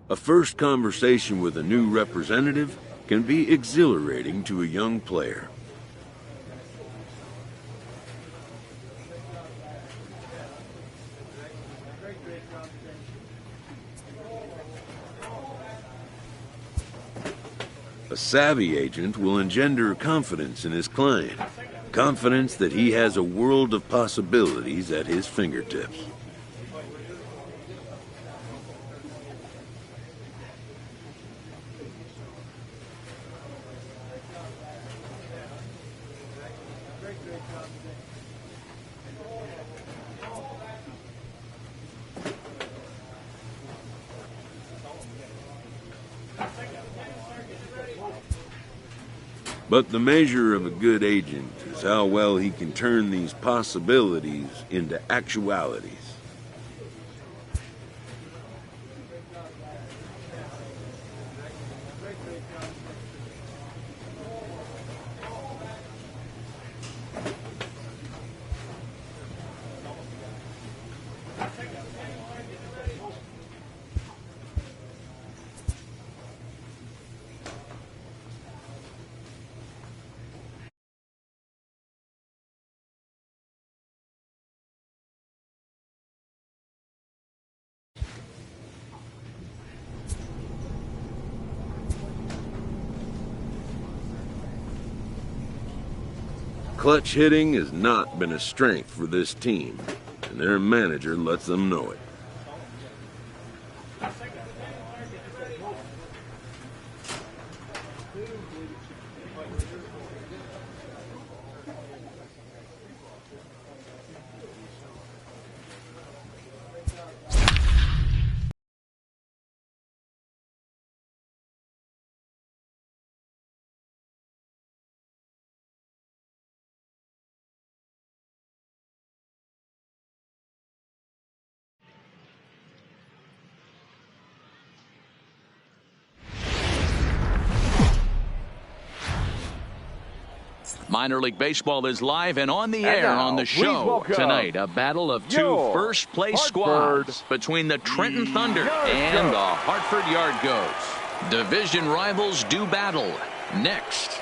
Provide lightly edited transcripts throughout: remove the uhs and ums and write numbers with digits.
A first conversation with a new representative can be exhilarating to a young player. A savvy agent will engender confidence in his client, confidence that he has a world of possibilities at his fingertips. But the measure of a good agent is how well he can turn these possibilities into actualities. Clutch hitting has not been a strength for this team, and their manager lets them know it. Minor League Baseball is live and on the air on the show tonight. A battle of two first-place squads between the Trenton Thunder and the Hartford Yard Goats. Division rivals do battle next.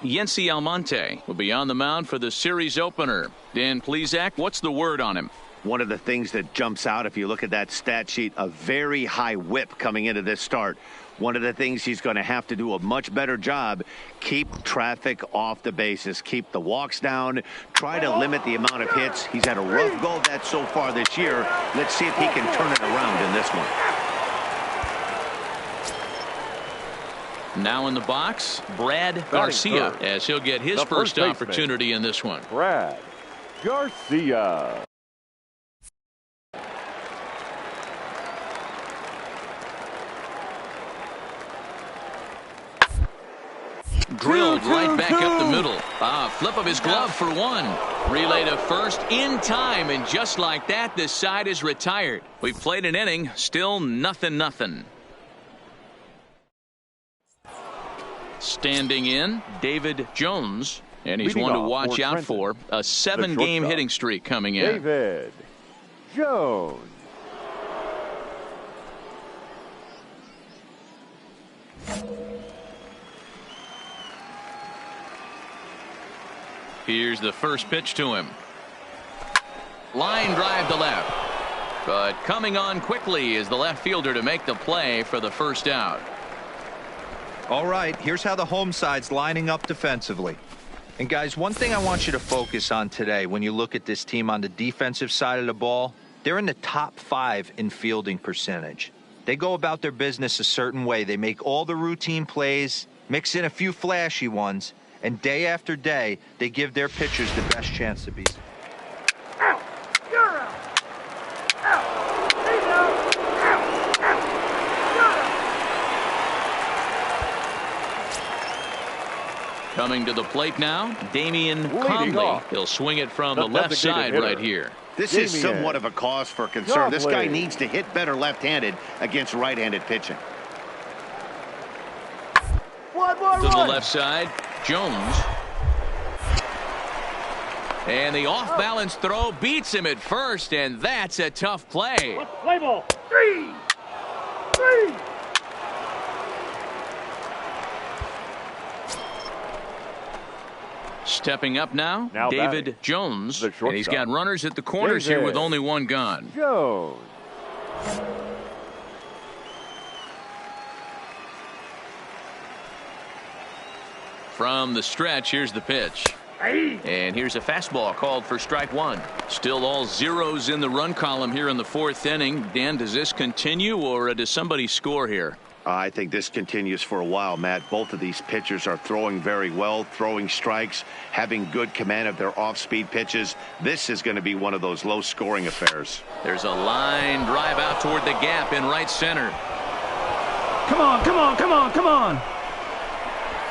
Yency Almonte will be on the mound for the series opener. Dan Plesac, what's the word on him? One of the things that jumps out if you look at that stat sheet, a very high whip coming into this start. One of the things he's going to have to do a much better job, keep traffic off the bases, keep the walks down, try to limit the amount of hits. He's had a rough go of that so far this year. Let's see if he can turn it around in this one. Now in the box, Brad Garcia, as he'll get his first opportunity in this one. Brad Garcia. Drilled right back up the middle. Flip of his glove for one. Relay to first in time, and just like that, this side is retired. We've played an inning, still nothing. Standing in, David Jones, and he's one to watch out for. A 7-game hitting streak coming in. David Jones. Here's the first pitch to him. Line drive to left. But coming on quickly is the left fielder to make the play for the first out. All right, here's how the home side's lining up defensively. And guys, one thing I want you to focus on today when you look at this team on the defensive side of the ball, they're in the top 5 in fielding percentage. They go about their business a certain way. They make all the routine plays, mix in a few flashy ones, and day after day, they give their pitchers the best chance to beat. Coming to the plate now, Damian Conley. He'll swing it from the left side right here. This is somewhat of a cause for concern. This guy needs to hit better left-handed against right-handed pitching. To the left side, Jones. And the off-balance throw beats him at first, and that's a tough play. Play ball. 3. Stepping up now David Jones. And he's got runners at the corners here with only one gone. Jones. From the stretch, here's the pitch. And here's a fastball called for strike one. Still all zeros in the run column here in the 4th inning. Dan, does this continue, or does somebody score here? I think this continues for a while, Matt. Both of these pitchers are throwing very well, throwing strikes, having good command of their off-speed pitches. This is going to be one of those low-scoring affairs. There's a line drive out toward the gap in right center. Come on.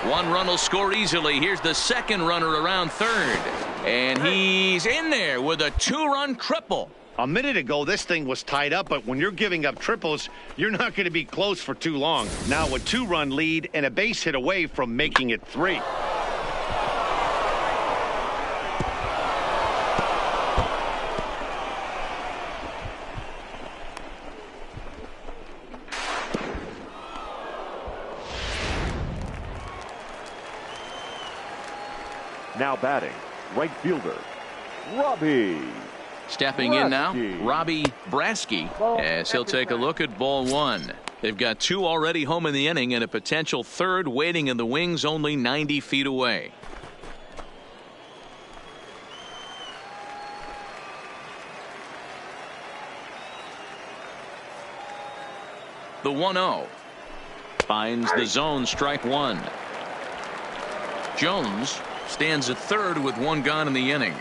One run will score easily. Here's the second runner around third. And he's in there with a 2-run triple. A minute ago, this thing was tied up, but when you're giving up triples, you're not going to be close for too long. Now a 2-run lead and a base hit away from making it 3. Now batting, right fielder, Robbie. Stepping in now, Robbie Brasky, as he'll take a look at ball 1. They've got 2 already home in the inning and a potential 3rd waiting in the wings only 90 feet away. The 1-0 finds the zone, strike one. Jones stands at third with 1 gone in the inning.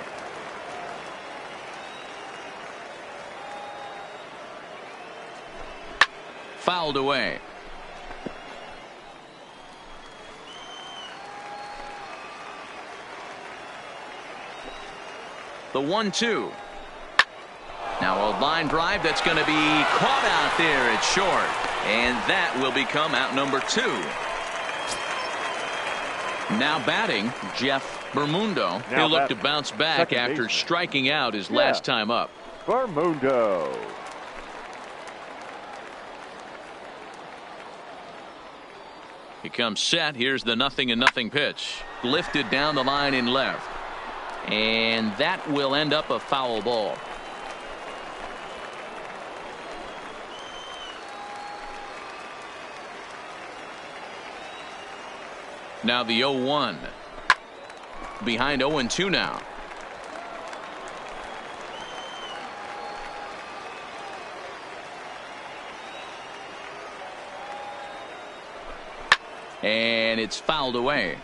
Fouled away. The 1-2. Now a line drive that's going to be caught out there at short. And that will become out number 2. Now batting, Jeff Bermundo. He'll look to bounce back after striking out his last time up. Bermundo. He comes set. Here's the 0-0 pitch. Lifted down the line in left. And that will end up a foul ball. Now the 0-1. Behind 0-2 now. And it's fouled away.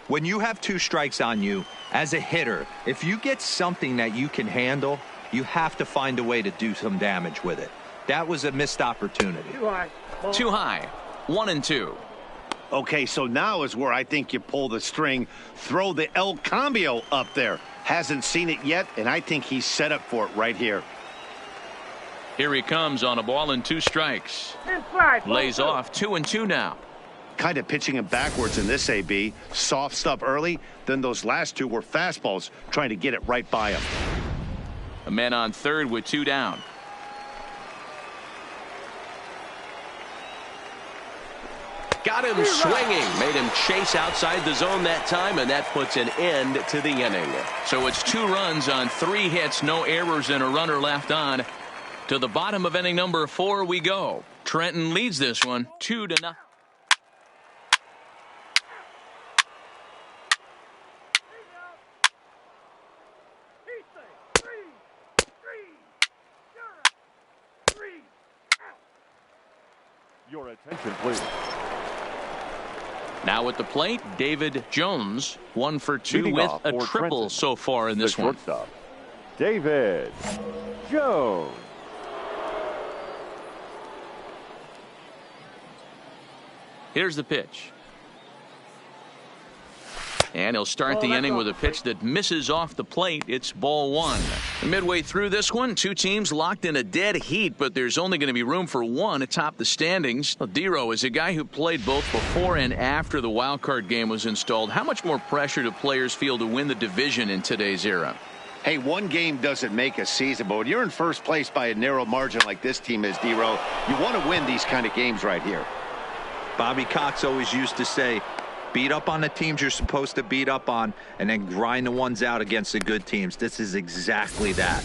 When you have 2 strikes on you, as a hitter, if you get something that you can handle, you have to find a way to do some damage with it. That was a missed opportunity. Too high. 1-2. Okay, so now is where I think you pull the string. Throw the El Cambio up there. Hasn't seen it yet, and I think he's set up for it right here. Here he comes on a ball and 2 strikes. Lays off 2-2 now. Kind of pitching him backwards in this AB. Soft stuff early, then those last 2 were fastballs, trying to get it right by him. A man on third with 2 down. Got him swinging. Made him chase outside the zone that time, and that puts an end to the inning. So it's 2 runs on 3 hits, no errors, and a runner left on. To the bottom of inning number 4 we go. Trenton leads this one 2-0. Your attention, please. Now at the plate, David Jones, 1 for 2 Leading with off a for triple Trenton, so far in this the one. shortstop, David Jones. Here's the pitch. And he'll start the inning with a pitch that misses off the plate. It's ball 1. Midway through this one, 2 teams locked in a dead heat, but there's only going to be room for one atop the standings. Well, Dero is a guy who played both before and after the wild card game was installed. How much more pressure do players feel to win the division in today's era? Hey, one game doesn't make a season, but when you're in first place by a narrow margin like this team is, Dero, you want to win these kind of games right here. Bobby Cox always used to say, beat up on the teams you're supposed to beat up on and then grind the ones out against the good teams. This is exactly that.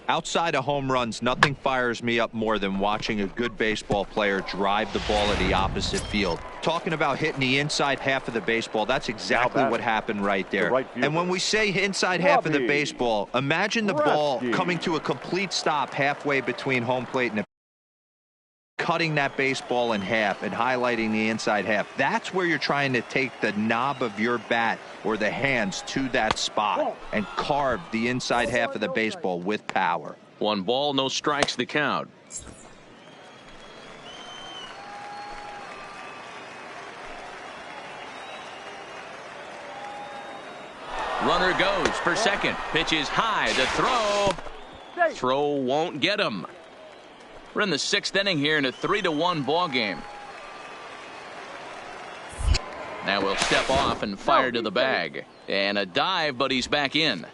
Outside of home runs, nothing fires me up more than watching a good baseball player drive the ball at the opposite field. Talking about hitting the inside half of the baseball, that's exactly what happened right there. And when we say inside half of the baseball, imagine the ball coming to a complete stop halfway between home plate and the cutting that baseball in half and highlighting the inside half. That's where you're trying to take the knob of your bat or the hands to that spot and carve the inside half of the baseball with power. 1 ball, no strikes, the count. Runner goes for second. Pitch is high. The throw. Throw won't get him. We're in the 6th inning here in a 3-1 ball game. Now we'll step off and fire to the bag. And a dive, but he's back in.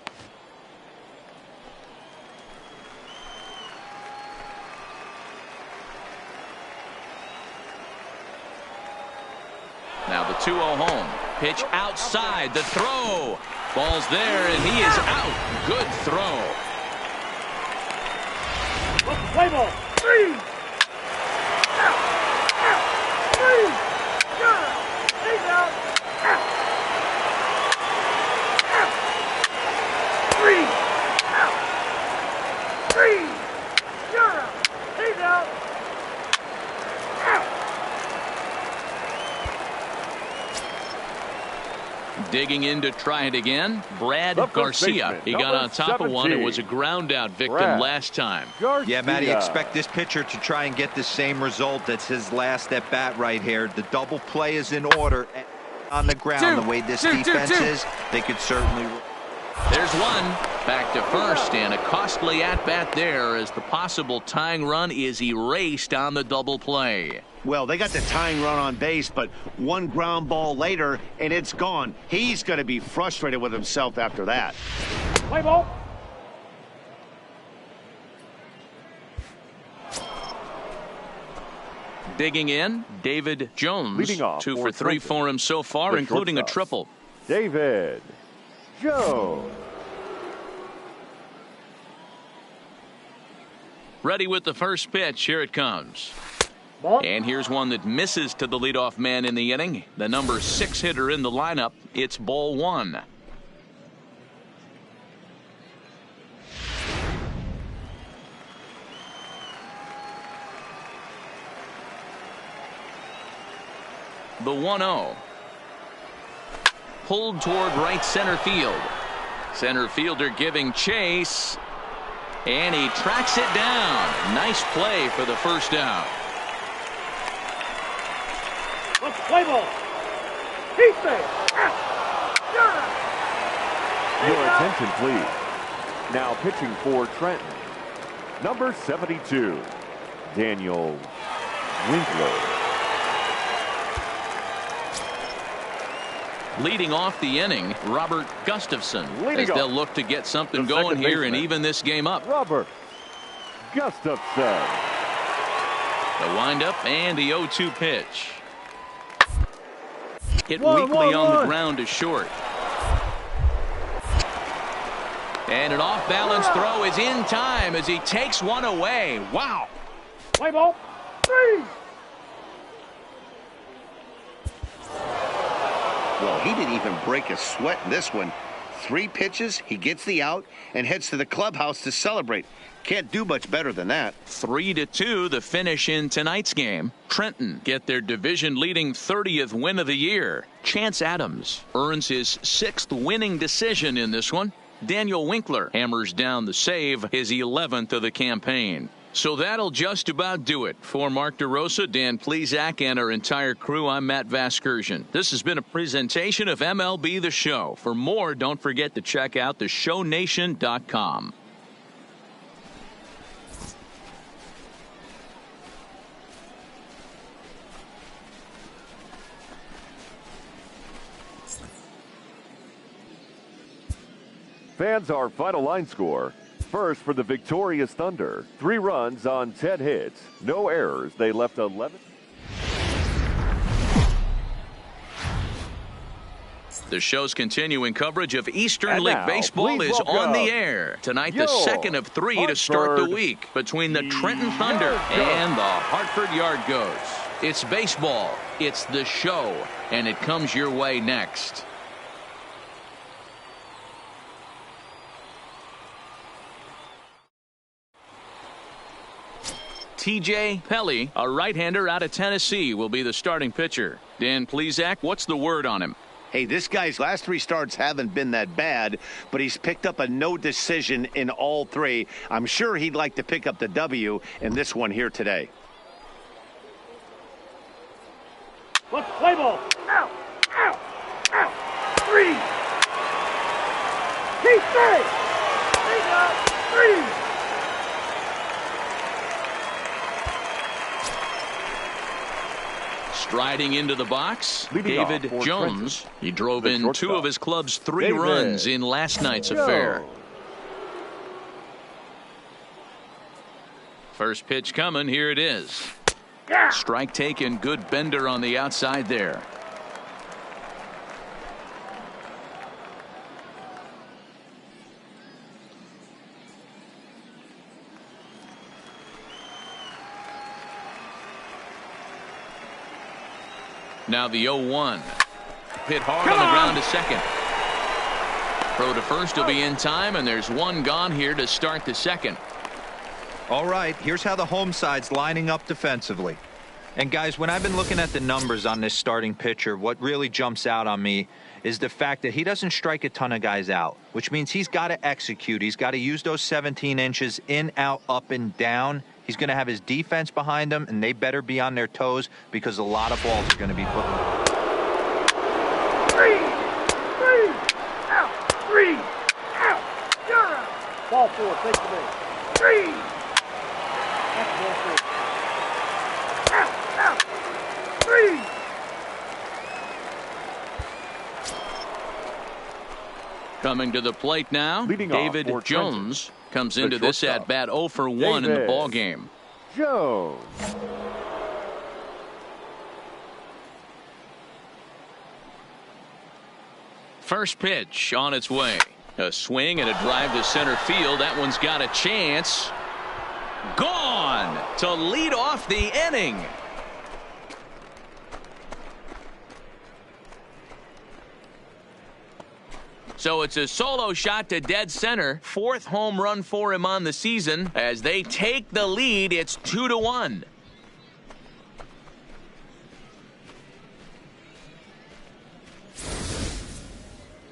Now the 2-0 home. Pitch outside. The throw. Ball's there, and he is out. Good throw. Play ball. 3. Out. 3. He's out. 3. Out. 3. You're out. He's out. Digging in to try it again, Brad Garcia. He got on top of one and was a ground out victim last time. Yeah, Matty, expect this pitcher to try and get the same result. That's his last at bat right here. The double play is in order on the ground. The way this defense is, they could certainly. There's one. Back to first, and a costly at-bat there as the possible tying run is erased on the double play. Well, they got the tying run on base, but 1 ground ball later, and it's gone. He's going to be frustrated with himself after that. Play ball. Digging in, David Jones. Leading off 2 for 3 for him so far, including a triple. David Jones. Ready with the first pitch. Here it comes. And here's one that misses to the leadoff man in the inning. The number 6 hitter in the lineup. It's ball 1. The 1-0. Pulled toward right center field. Center fielder giving chase. And he tracks it down. Nice play for the first down. Let's play ball. He's there. Your attention, please. Now pitching for Trenton, number 72, Daniel Winkler. Leading off the inning, Robert Gustafson, as they'll look to get something going here and even this game up. Robert Gustafson. The windup and the 0-2 pitch. Hit weakly on the ground to short. And an off-balance throw is in time as he takes one away. Wow. Play ball. 3. Well, he didn't even break a sweat in this one. 3 pitches, he gets the out and heads to the clubhouse to celebrate. Can't do much better than that. 3-2 the finish in tonight's game. Trenton get their division-leading 30th win of the year. Chance Adams earns his 6th winning decision in this one. Daniel Winkler hammers down the save, his 11th of the campaign. So that'll just about do it. For Mark DeRosa, Dan Plesac, and our entire crew, I'm Matt Vasgersian. This has been a presentation of MLB The Show. For more, don't forget to check out theshownation.com. Fans, our final line score. First for the victorious Thunder. 3 runs on 10 hits. No errors. They left 11. The show's continuing coverage of Eastern League Baseball is on the air. Tonight, the second of 3 to start the week between the Trenton Thunder and the Hartford Yard Goats. It's baseball. It's the show. And it comes your way next. TJ Pelly, a right-hander out of Tennessee, will be the starting pitcher. Dan Plesac, what's the word on him? Hey, this guy's last 3 starts haven't been that bad, but he's picked up a no decision in all 3. I'm sure he'd like to pick up the W in this one here today. Let's play ball. Out, out, out. 3. He's safe. He got 3. Striding into the box, Leading David Jones. He drove in 2 of his club's 3 runs in last night's affair. First pitch coming. Here it is. Strike taken. Good bender on the outside there. Now the 0-1. Hit hard on the ground to second. Throw to first will be in time, and there's 1 gone here to start the second. All right, here's how the home side's lining up defensively. And guys, when I've been looking at the numbers on this starting pitcher, what really jumps out on me is the fact that he doesn't strike a ton of guys out, which means he's got to execute. He's got to use those 17 inches in, out, up, and down. He's going to have his defense behind him, and they better be on their toes because a lot of balls are going to be put in. 3. Out. 3. Out. You're out. Ball 4. Take the ball. 3. That's ball 4. Out. Out. 3. Coming to the plate now, Leading David off Jones comes into this at bat 0 for 1 in the ball game. Jones. First pitch on its way. A swing and a drive to center field. That one's got a chance. Gone to lead off the inning. So it's a solo shot to dead center. 4th home run for him on the season. As they take the lead, it's 2-1.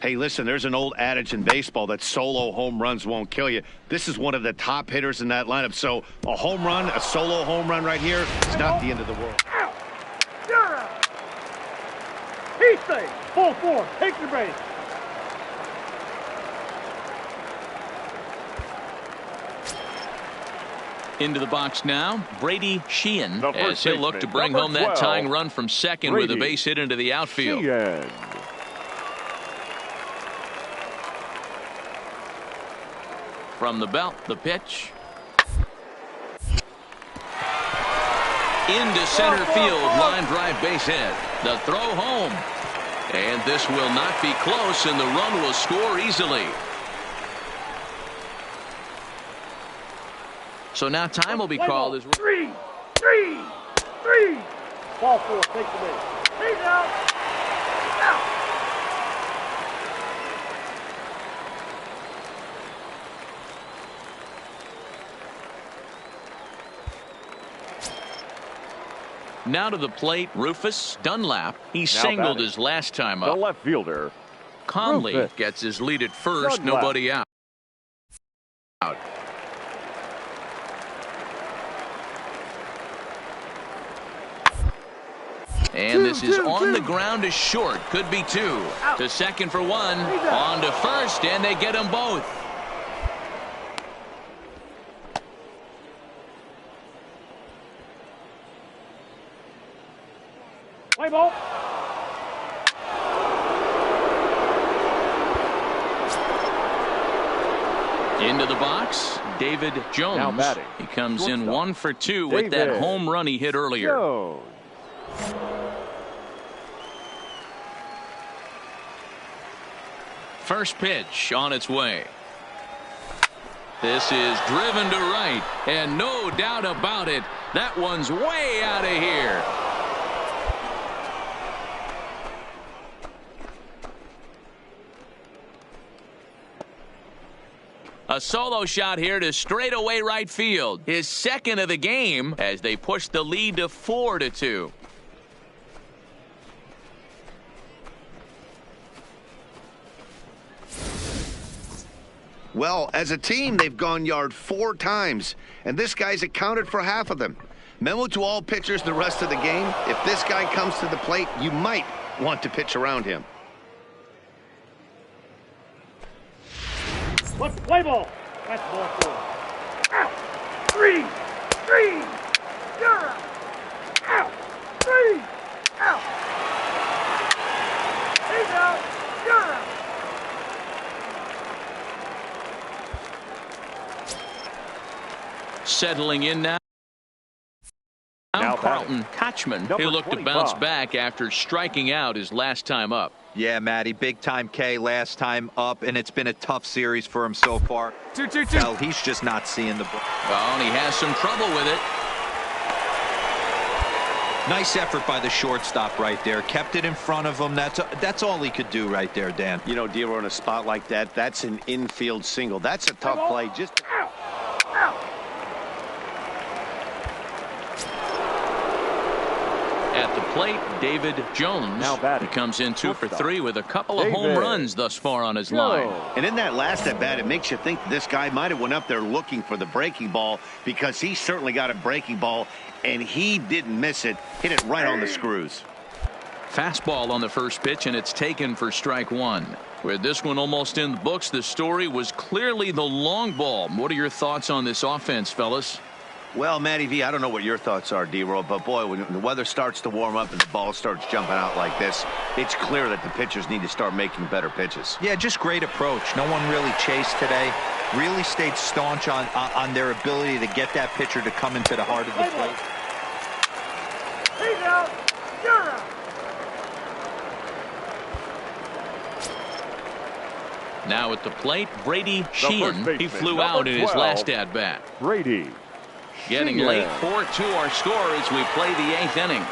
Hey, listen, there's an old adage in baseball that solo home runs won't kill you. This is one of the top hitters in that lineup. So a home run, a solo home run right here, is not the end of the world. Out. You're out. He's safe. Full force. Take your base. Into the box now, Brady Sheehan, as he'll look to bring home that 12, tying run from second with a base hit into the outfield. Sheehan. From the belt, the pitch. Into center field, line drive base hit. The throw home. And this will not be close, and the run will score easily. So now time will be called as 3. Ball 4. Take the base. He's out. Out. now to the plate. Rufus Dunlap. He singled his last time up. The left fielder. Conley Rufus gets his lead at first. Dunlap. Nobody out. And this is on the ground to short. Could be 2. Out. To second for 1. On to first, and they get them both. Play ball. Into the box, David Jones. Now batting. He comes in Shortstop. 1 for 2 with that David home run he hit earlier. Jones. First pitch on its way. This is driven to right, and no doubt about it, that one's way out of here. A solo shot here to straightaway right field. His second of the game as they push the lead to 4-2. Well, as a team, they've gone yard 4 times, and this guy's accounted for half of them. Memo to all pitchers the rest of the game. If this guy comes to the plate, you might want to pitch around him. Let's play ball. That's ball 4. Out. 3. You're out. Out. 3. Out. He's out. You're out. Settling in now. Now Carlton Kochman. Number He'll look to 25. bounce back after striking out his last time up. Yeah, Matty, big time K last time up, and it's been a tough series for him so far. 2-2-2. Well, he's just not seeing the ball. Oh, and he has some trouble with it. Nice effort by the shortstop right there. Kept it in front of him. That's all he could do right there, Dan. You know, Dero, in a spot like that, that's an infield single. That's a tough play. Just Out. Out. At the plate, David Jones. Now batting. He comes in 2 for Shortstop. 3 with a couple of home David runs thus far on his Jones. line. And in that last at bat, it makes you think this guy might have went up there looking for the breaking ball, because he certainly got a breaking ball, and he didn't miss it. Hit it right on the screws. Fastball on the first pitch, and it's taken for strike 1. With this one almost in the books, the story was clearly the long ball. What are your thoughts on this offense, fellas? Well, Matty V, I don't know what your thoughts are, D-Roll, but boy, when the weather starts to warm up and the ball starts jumping out like this, it's clear that the pitchers need to start making better pitches. Yeah, just great approach. No one really chased today. Really stayed staunch on their ability to get that pitcher to come into the heart of the plate. He's out. You're out. Now at the plate, Brady Sheehan. He flew number out in his 12, last at-bat. Brady. Getting Sheehan. late, 4-2 our score as we play the 8th inning.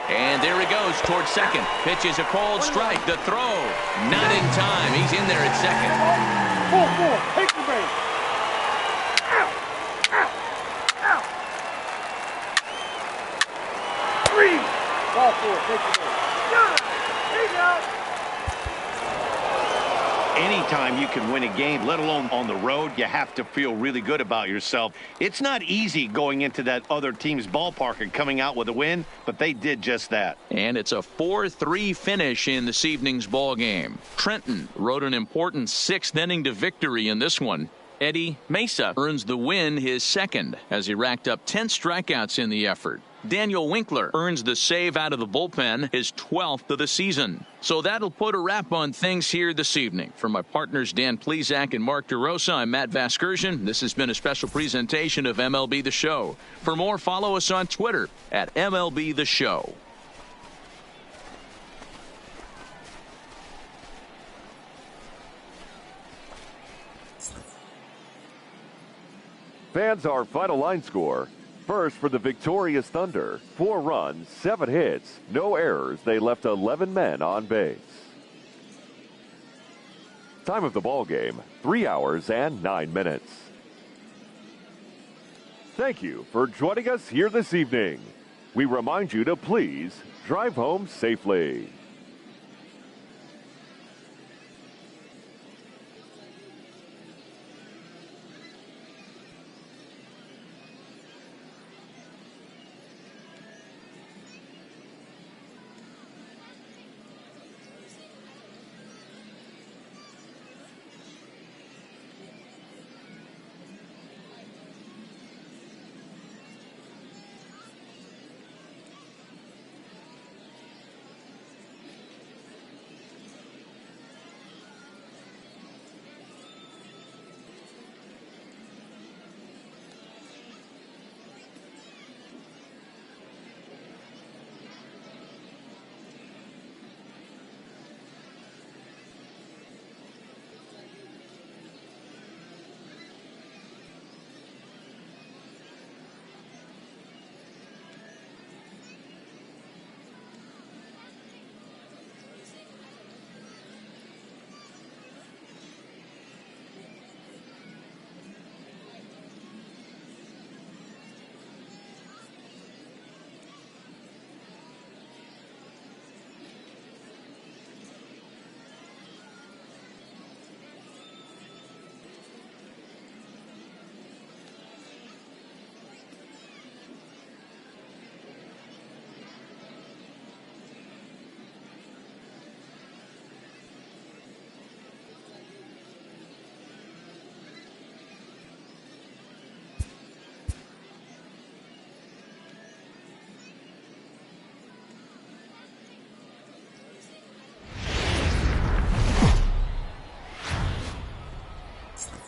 And there he goes towards second. Pitch is a called strike. The throw. Not in time. He's in there at second. 4-4. Take the base. Out. Out. Out. 3. Ball 4. Take the base. Good. Take out. Anytime you can win a game, let alone on the road, you have to feel really good about yourself. It's not easy going into that other team's ballpark and coming out with a win, but they did just that. And it's a 4-3 finish in this evening's ball game. Trenton rode an important 6th inning to victory in this one. Eddie Mesa earns the win, his second, as he racked up 10 strikeouts in the effort. Daniel Winkler earns the save out of the bullpen, his 12th of the season. So that'll put a wrap on things here this evening. For my partners Dan Plesac and Mark DeRosa, I'm Matt Vasgersian. This has been a special presentation of MLB The Show. For more, follow us on Twitter at MLB The Show. Fans, our final line score. First for the victorious Thunder, 4 runs, 7 hits, no errors. They left 11 men on base. Time of the ball game, 3 hours and 9 minutes. Thank you for joining us here this evening. We remind you to please drive home safely.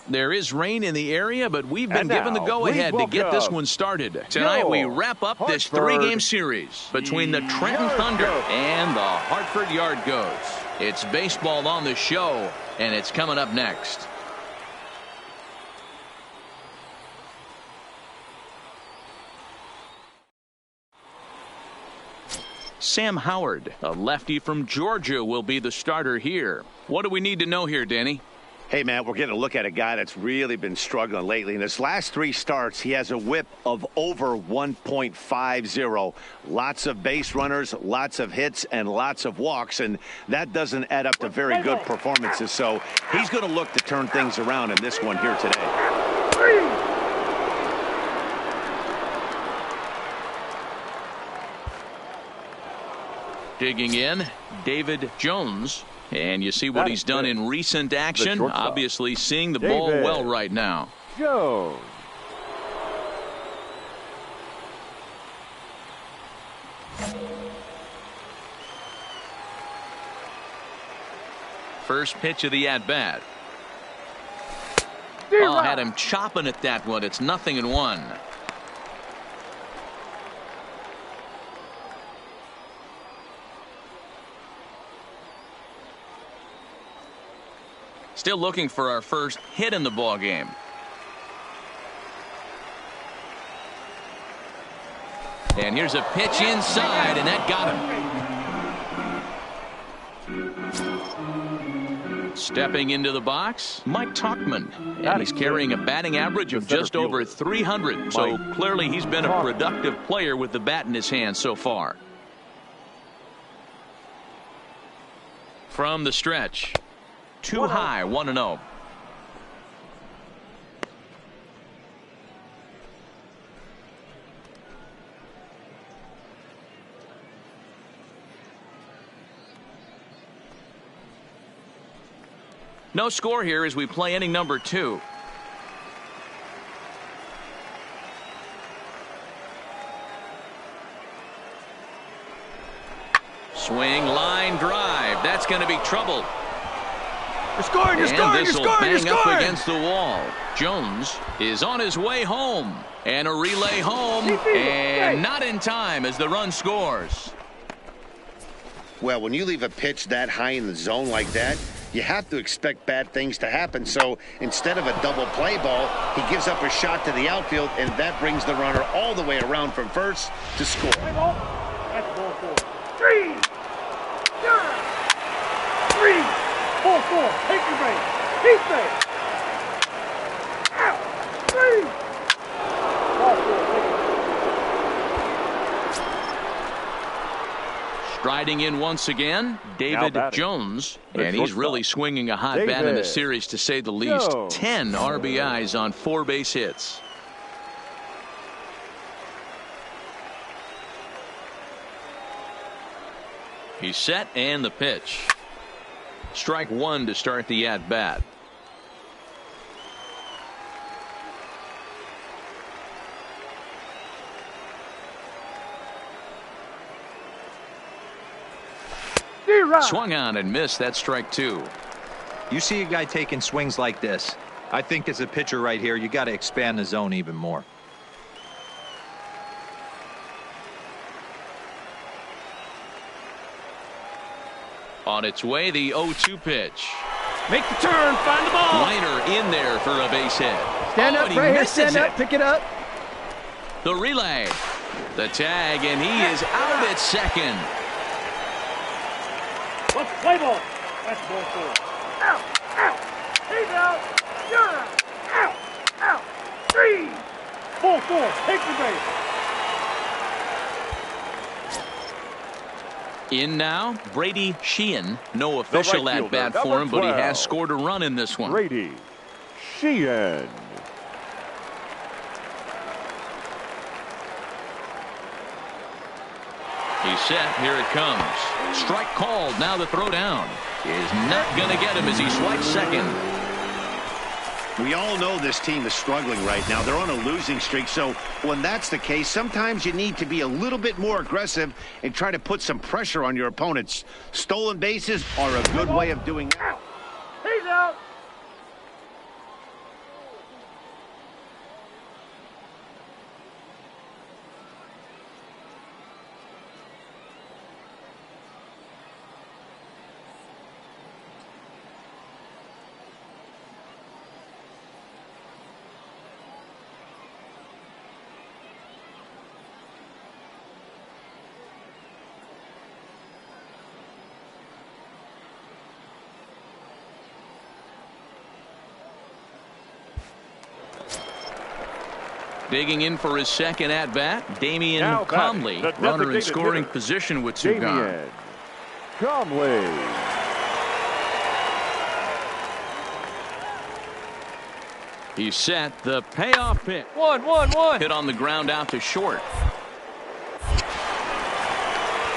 There is rain in the area, but we've been given the go-ahead to get this one started. Tonight we wrap up this 3-game series between the Trenton Thunder and the Hartford Yard Goats. It's baseball on the show, and it's coming up next. Sam Howard, a lefty from Georgia, will be the starter here. What do we need to know here, Danny? Hey, man, we're getting a look at a guy that's really been struggling lately. In his last 3 starts, he has a whip of over 1.50. Lots of base runners, lots of hits, and lots of walks, and that doesn't add up to very good performances. So he's going to look to turn things around in this one here today. Digging in, David Jones. And you see what he's done in recent action. Obviously seeing the ball well right now. Jones. First pitch of the at-bat. Oh, had him chopping at that one. It's 0-1. Still looking for our first hit in the ball game. And here's a pitch inside, and that got him. Stepping into the box, Mike Tuchman. And he's carrying a batting average of just over 300. So clearly he's been a productive player with the bat in his hand so far. From the stretch. Too high, 1-0. No score here as we play inning number 2. Swing, line drive. That's going to be trouble. You're scoring, you're scoring, And this you're will scoring, bang you're up scoring. against the wall. Jones is on his way home. And a relay home. And not in time as the run scores. Well, when you leave a pitch that high in the zone like that, you have to expect bad things to happen. So instead of a double play ball, he gives up a shot to the outfield, and that brings the runner all the way around from first to score. That's ball 4. 3. 3. 4. Take your base. Keep base. Out. 3. Ball 4. Striding in once again, David Jones, and he's really swinging a hot bat in the series, to say the least. 10 RBIs on 4 base hits. He's set, and the pitch. Strike 1 to start the at-bat. Swung on and missed. That strike 2. You see a guy taking swings like this. I think as a pitcher right here, you got to expand the zone even more. On its way, the 0-2 pitch. Make the turn, find the ball. Liner in there for a base hit. Stand up, right here, stand up, pick it up. The relay. The tag, and he is out at second. Let's play ball. That's ball 4. Out. He's out. You're out. Out. 3. Ball 4. Take the base. In now, Brady Sheehan. No official at-bat for him, but he has scored a run in this one. Brady Sheehan. He's set. Here it comes. Strike called. Now the throw down is not going to get him as he swipes second. We all know this team is struggling right now. They're on a losing streak, so when that's the case, sometimes you need to be a little bit more aggressive and try to put some pressure on your opponents. Stolen bases are a good way of doing that. He's out. Digging in for his second at-bat, Damian Now Conley, batting, the runner in designated scoring hitter, position with 2 gone. Damian Conley. He's set. The payoff pitch. 1. Hit on the ground out to short.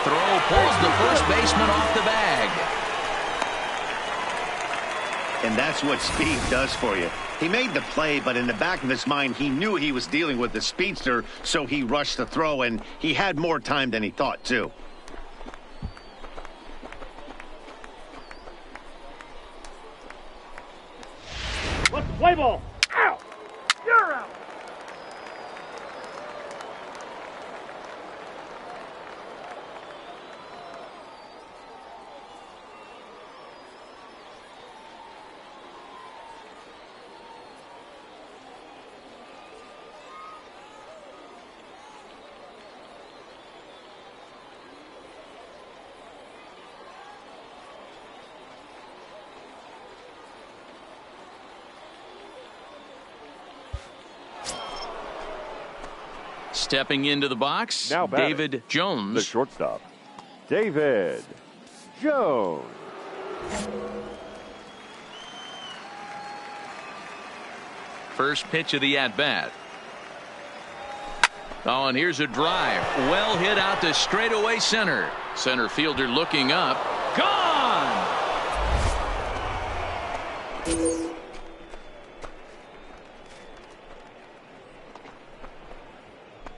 Throw pulls the first baseman off the bag. And that's what speed does for you. He made the play, but in the back of his mind, he knew he was dealing with the speedster, so he rushed the throw, and he had more time than he thought, too. Let's play ball. Out. You're out. Stepping into the box, Now batting, David Jones. the shortstop, David Jones. First pitch of the at-bat. Oh, and here's a drive. Well hit out to straightaway center. Center fielder looking up. Gone!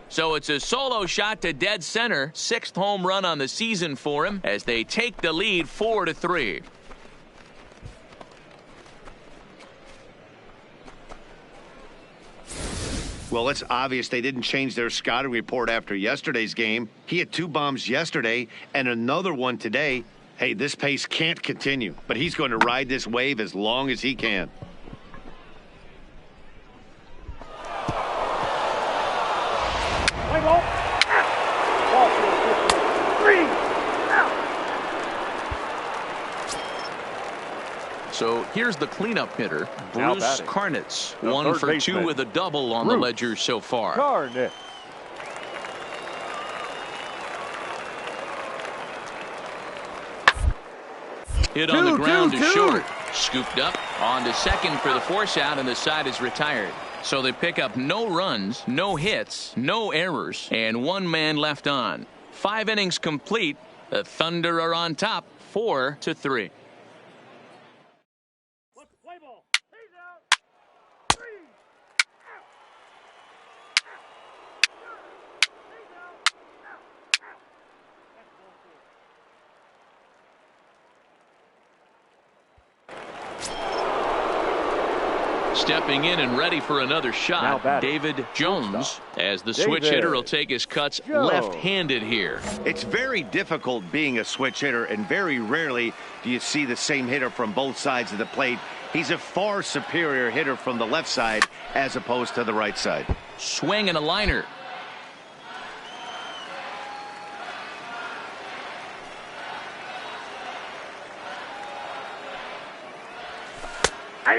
So it's a solo shot to dead center. 6th home run on the season for him as they take the lead 4-3. Well, it's obvious they didn't change their scouting report after yesterday's game. He had 2 bombs yesterday and another one today. Hey, this pace can't continue, but he's going to ride this wave as long as he can. Play ball. Ball field, 3 out. So here's the cleanup hitter, Now Bruce batting, Karnitz. the 1 third for 2 baseman, with a double on the Bruce ledger so far. Karnitz. Hit on the ground to short. Scooped up on to second for the force out, and the side is retired. So they pick up no runs, no hits, no errors, and 1 man left on. 5 innings complete. The Thunder are on top, 4-3. Let's play ball. He's out. 3 out. He's out. Out. That's ball four. Stepping in and ready for another Now shot, batting, David Jones, as the David switch hitter will take his cuts Jones. left-handed here. It's very difficult being a switch hitter, and very rarely do you see the same hitter from both sides of the plate. He's a far superior hitter from the left side as opposed to the right side. Swing and a liner.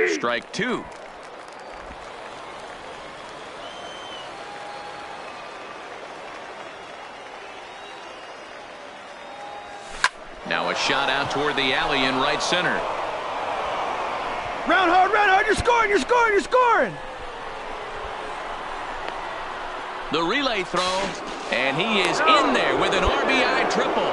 Strike 2. Now a shot out toward the alley in right center. Round hard, you're scoring, you're scoring, you're scoring! The relay throw, and he is in there with an RBI triple.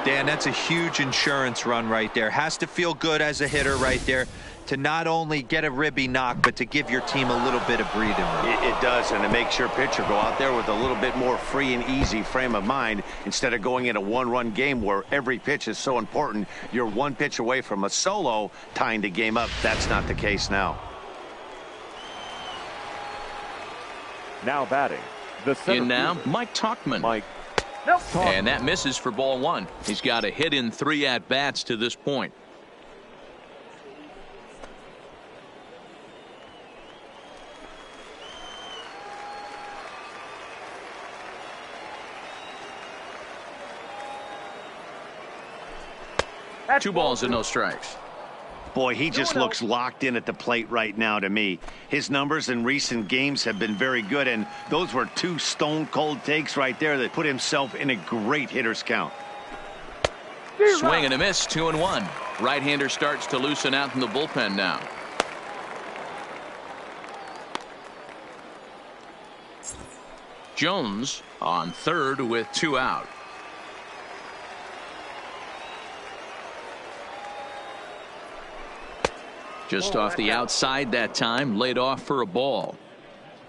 Dan, that's a huge insurance run right there. Has to feel good as a hitter right there to not only get a ribby knock, but to give your team a little bit of breathing room. It does, and it makes your pitcher go out there with a little bit more free and easy frame of mind instead of going in a 1-run game where every pitch is so important. You're 1 pitch away from a solo tying the game up. That's not the case now. Now batting, the center In now, fielder, Mike Tauchman. Mike Nope. Tauchman. And that misses for ball 1. He's got a hit in 3 at-bats to this point. That's 2 balls and no strikes. Boy, he just looks locked in at the plate right now to me. His numbers in recent games have been very good, and those were 2 stone-cold takes right there that put himself in a great hitter's count. Swing and a miss, 2-1. Right-hander starts to loosen out in the bullpen now. Jones on third with 2 out. Just off the outside that time, laid off for a ball.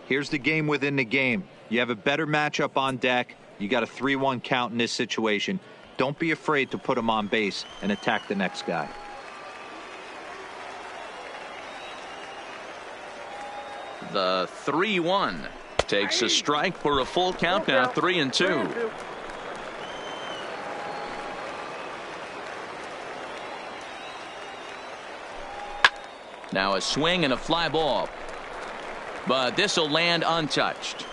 Here's the game within the game. You have a better matchup on deck. You got a 3-1 count in this situation. Don't be afraid to put him on base and attack the next guy. The 3-1 takes a strike for a full count now, 3-2. Now a swing and a fly ball, but this will land untouched.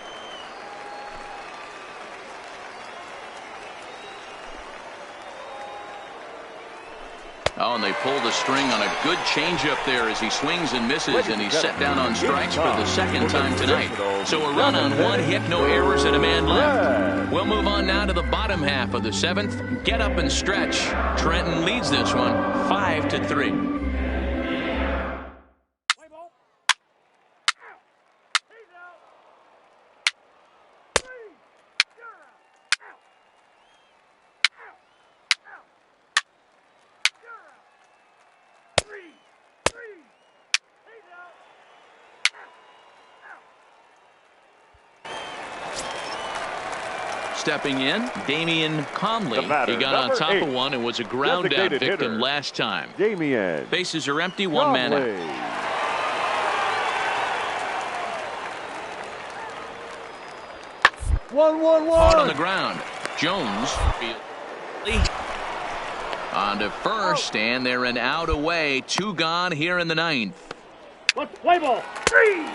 Oh, and they pull the string on a good changeup there as he swings and misses, and he's set down on strikes for the second time tonight. So a run on one hit, no errors, and a man left. We'll move on now to the bottom half of the seventh. Get up and stretch. Trenton leads this one 5-3. Stepping in, Damian Conley. He got on top of one and was a ground out victim last time. Damian. Bases are empty, one man out. 1-1-1. Hard on the ground. Jones. On to first, and they're an out away. 2 gone here in the ninth. Let's play ball. 3.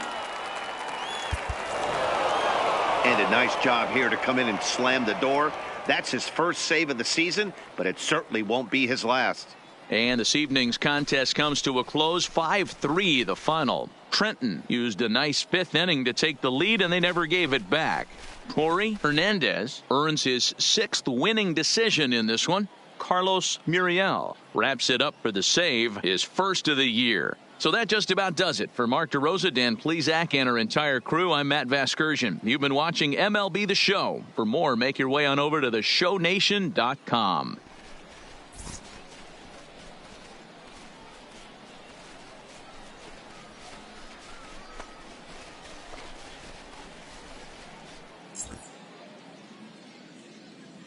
And a nice job here to come in and slam the door. That's his first save of the season, but it certainly won't be his last. And this evening's contest comes to a close. 5-3 the final. Trenton used a nice 5th inning to take the lead, and they never gave it back. Corey Hernandez earns his 6th winning decision in this one. Carlos Muriel wraps it up for the save, his first of the year. So that just about does it. For Mark DeRosa, Dan Plesac, and our entire crew, I'm Matt Vasgersian. You've been watching MLB The Show. For more, make your way on over to theshownation.com.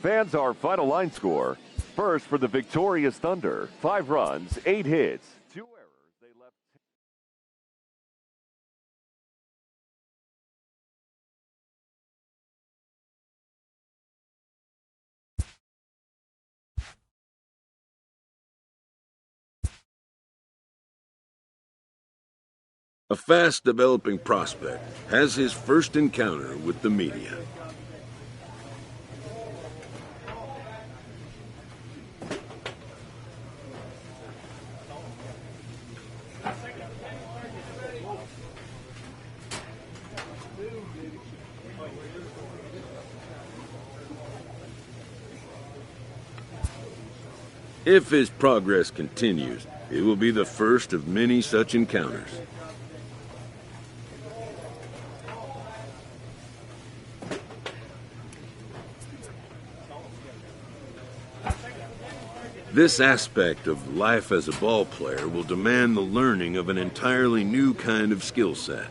Fans, our final line score. First for the victorious Thunder. 5 runs, 8 hits, 2 errors. They left. A fast-developing prospect has his first encounter with the media. If his progress continues, it will be the first of many such encounters. This aspect of life as a ball player will demand the learning of an entirely new kind of skill set.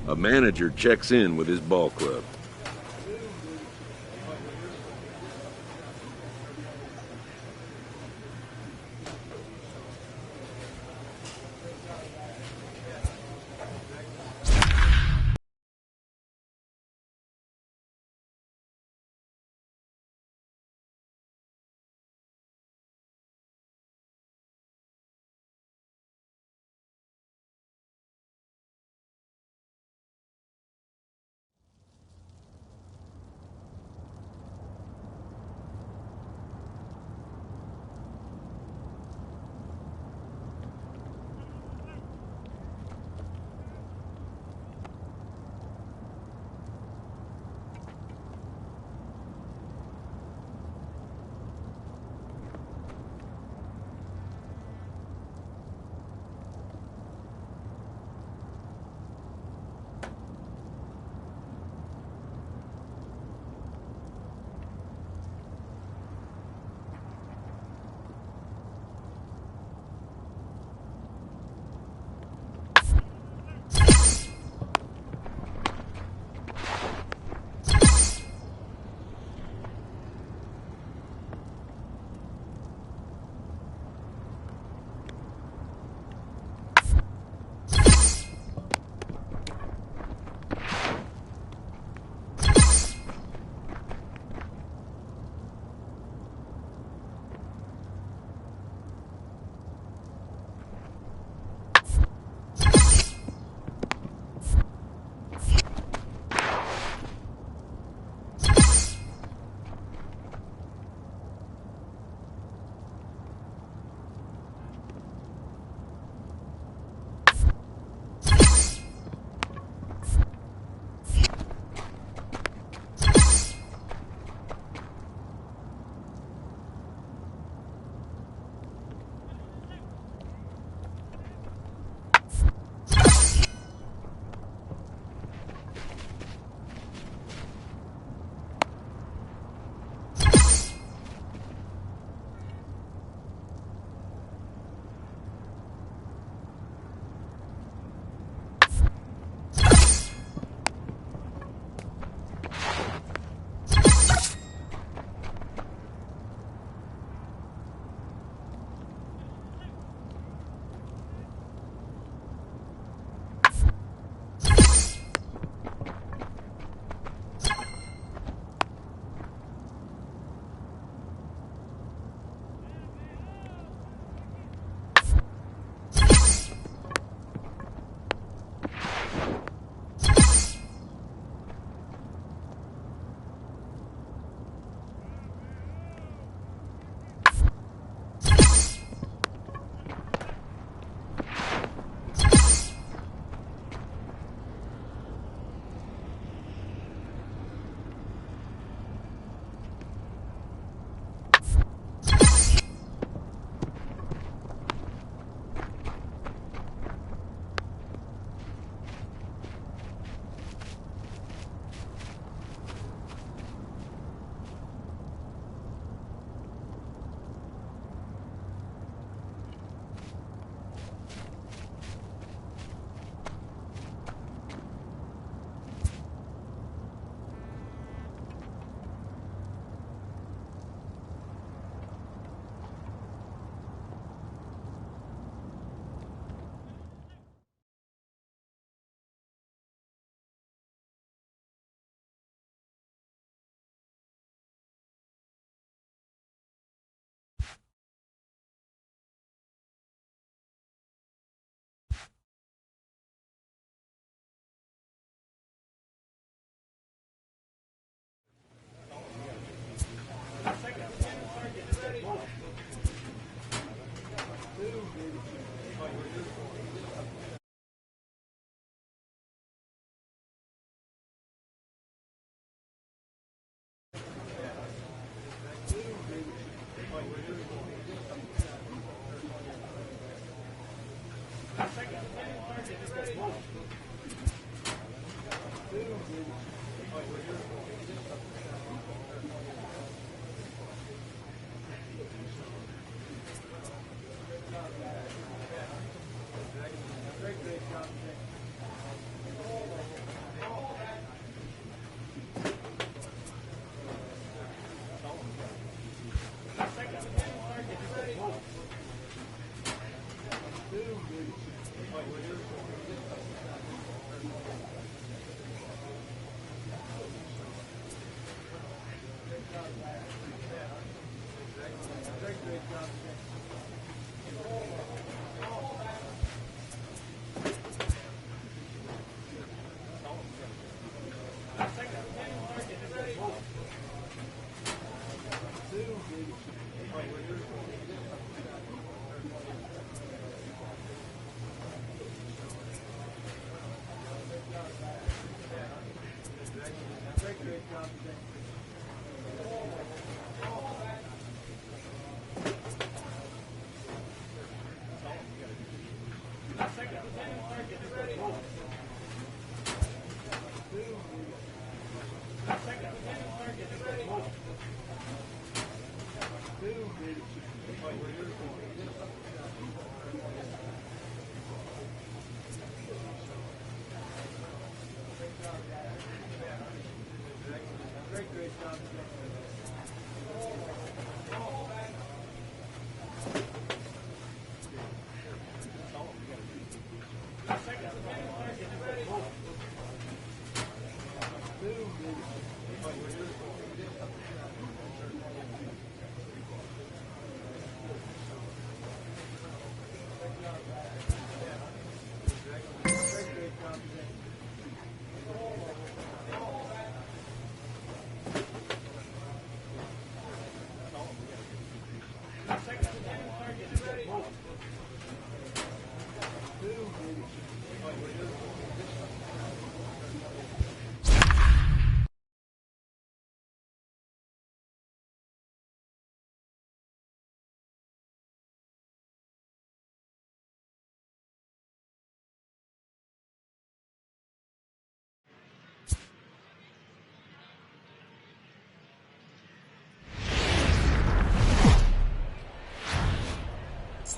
A manager checks in with his ball club.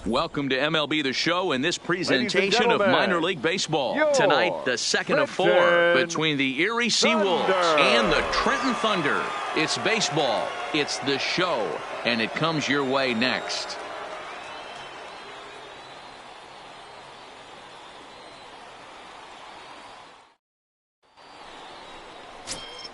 Welcome to MLB The Show and this presentation of minor league baseball. Tonight, the second of four between the Erie Seawolves and the Trenton Thunder. It's baseball, it's the show, and it comes your way next.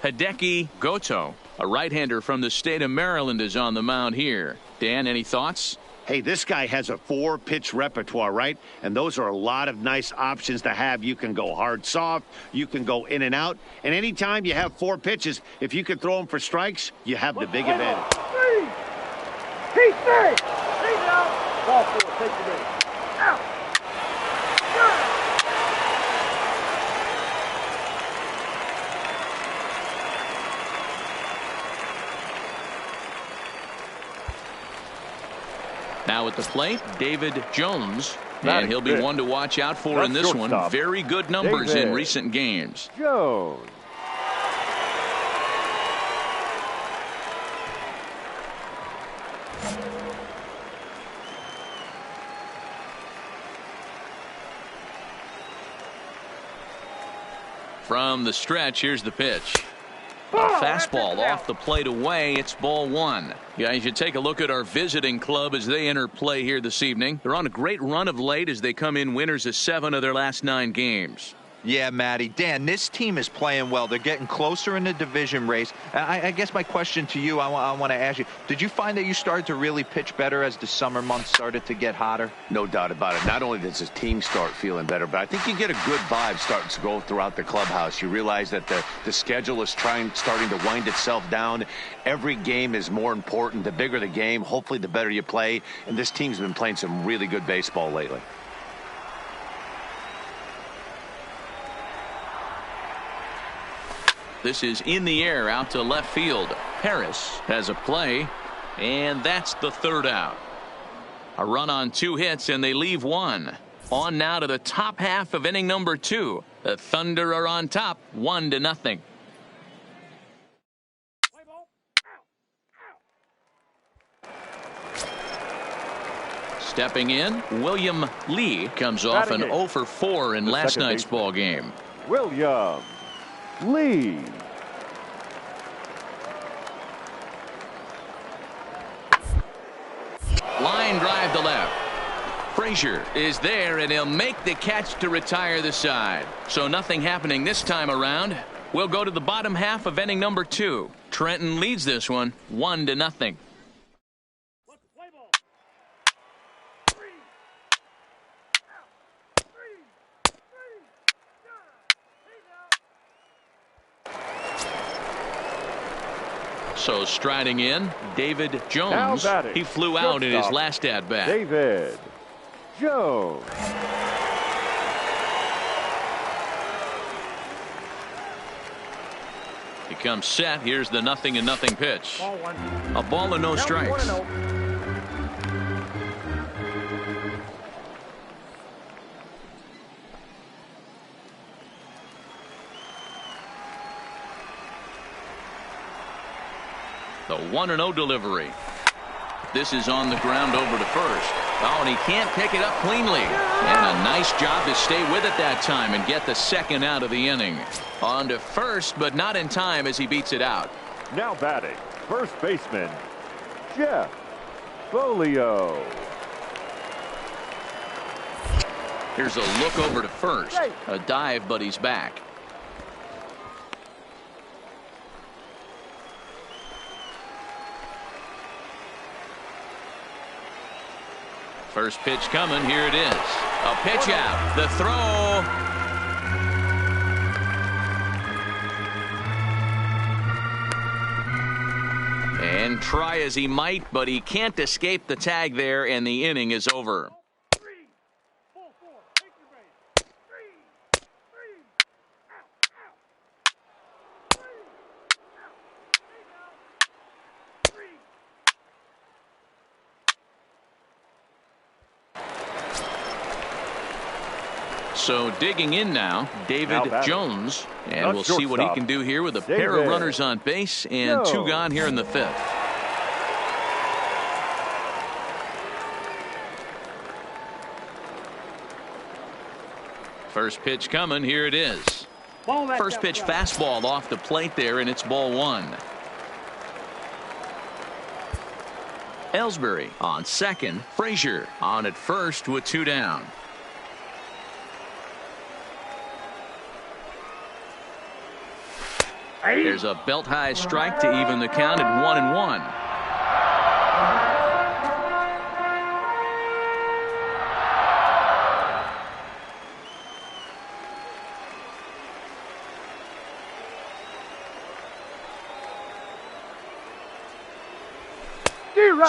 Hideki Goto, a right-hander from the state of Maryland, is on the mound here. Dan, any thoughts? Hey, this guy has a 4-pitch repertoire, right? And those are a lot of nice options to have. You can go hard, soft. You can go in and out. And anytime you have 4 pitches, if you can throw them for strikes, you have the big advantage. He's there. He's out. Ball 4. Take the base. Out. Now at the plate, David Jones, and he'll be one to watch out for in this one. Very good numbers in recent games. Jones. From the stretch, here's the pitch. A fastball off the plate away. It's ball 1. Guys, you take a look at our visiting club as they enter play here this evening. They're on a great run of late as they come in winners of 7 of their last 9 games. Yeah, Matty. Dan, this team is playing well. They're getting closer in the division race. I guess my question to you, I want to ask you, did you find that you started to really pitch better as the summer months started to get hotter? No doubt about it. Not only does his team start feeling better, but I think you get a good vibe starting to go throughout the clubhouse. You realize that the schedule is starting to wind itself down. Every game is more important. The bigger the game, hopefully the better you play. And this team's been playing some really good baseball lately. This is in the air out to left field. Harris has a play, and that's the third out. A run on 2 hits, and they leave 1. On now to the top half of inning number 2. The Thunder are on top, 1-0. Stepping in, William Lee comes off an 0 for 4 in last night's ball game. William Lee. Line drive to left. Frazier is there, and he'll make the catch to retire the side. So nothing happening this time around. We'll go to the bottom half of inning number 2. Trenton leads this one 1-0. So striding in, David Jones. He flew out in his last at-bat. David Jones. He comes set. Here's the 0-0 pitch. A ball and no strikes. The 1-0 delivery. This is on the ground over to first. Oh, and he can't pick it up cleanly. And a nice job to stay with it that time and get the second out of the inning. On to first, but not in time as he beats it out. Now batting, first baseman, Jeff Folio. Here's a look over to first. A dive, but he's back. First pitch coming. Here it is. A pitch out. The throw. And try as he might, but he can't escape the tag there, and the inning is over. So digging in now, David Jones, and we'll see what he can do here with a pair of runners on base and 2 gone here in the 5th. First pitch coming. Here it is. First pitch fastball off the plate there, and it's ball 1. Ellsbury on second. Frazier on at first with 2 down. There's a belt-high strike to even the count at 1-1.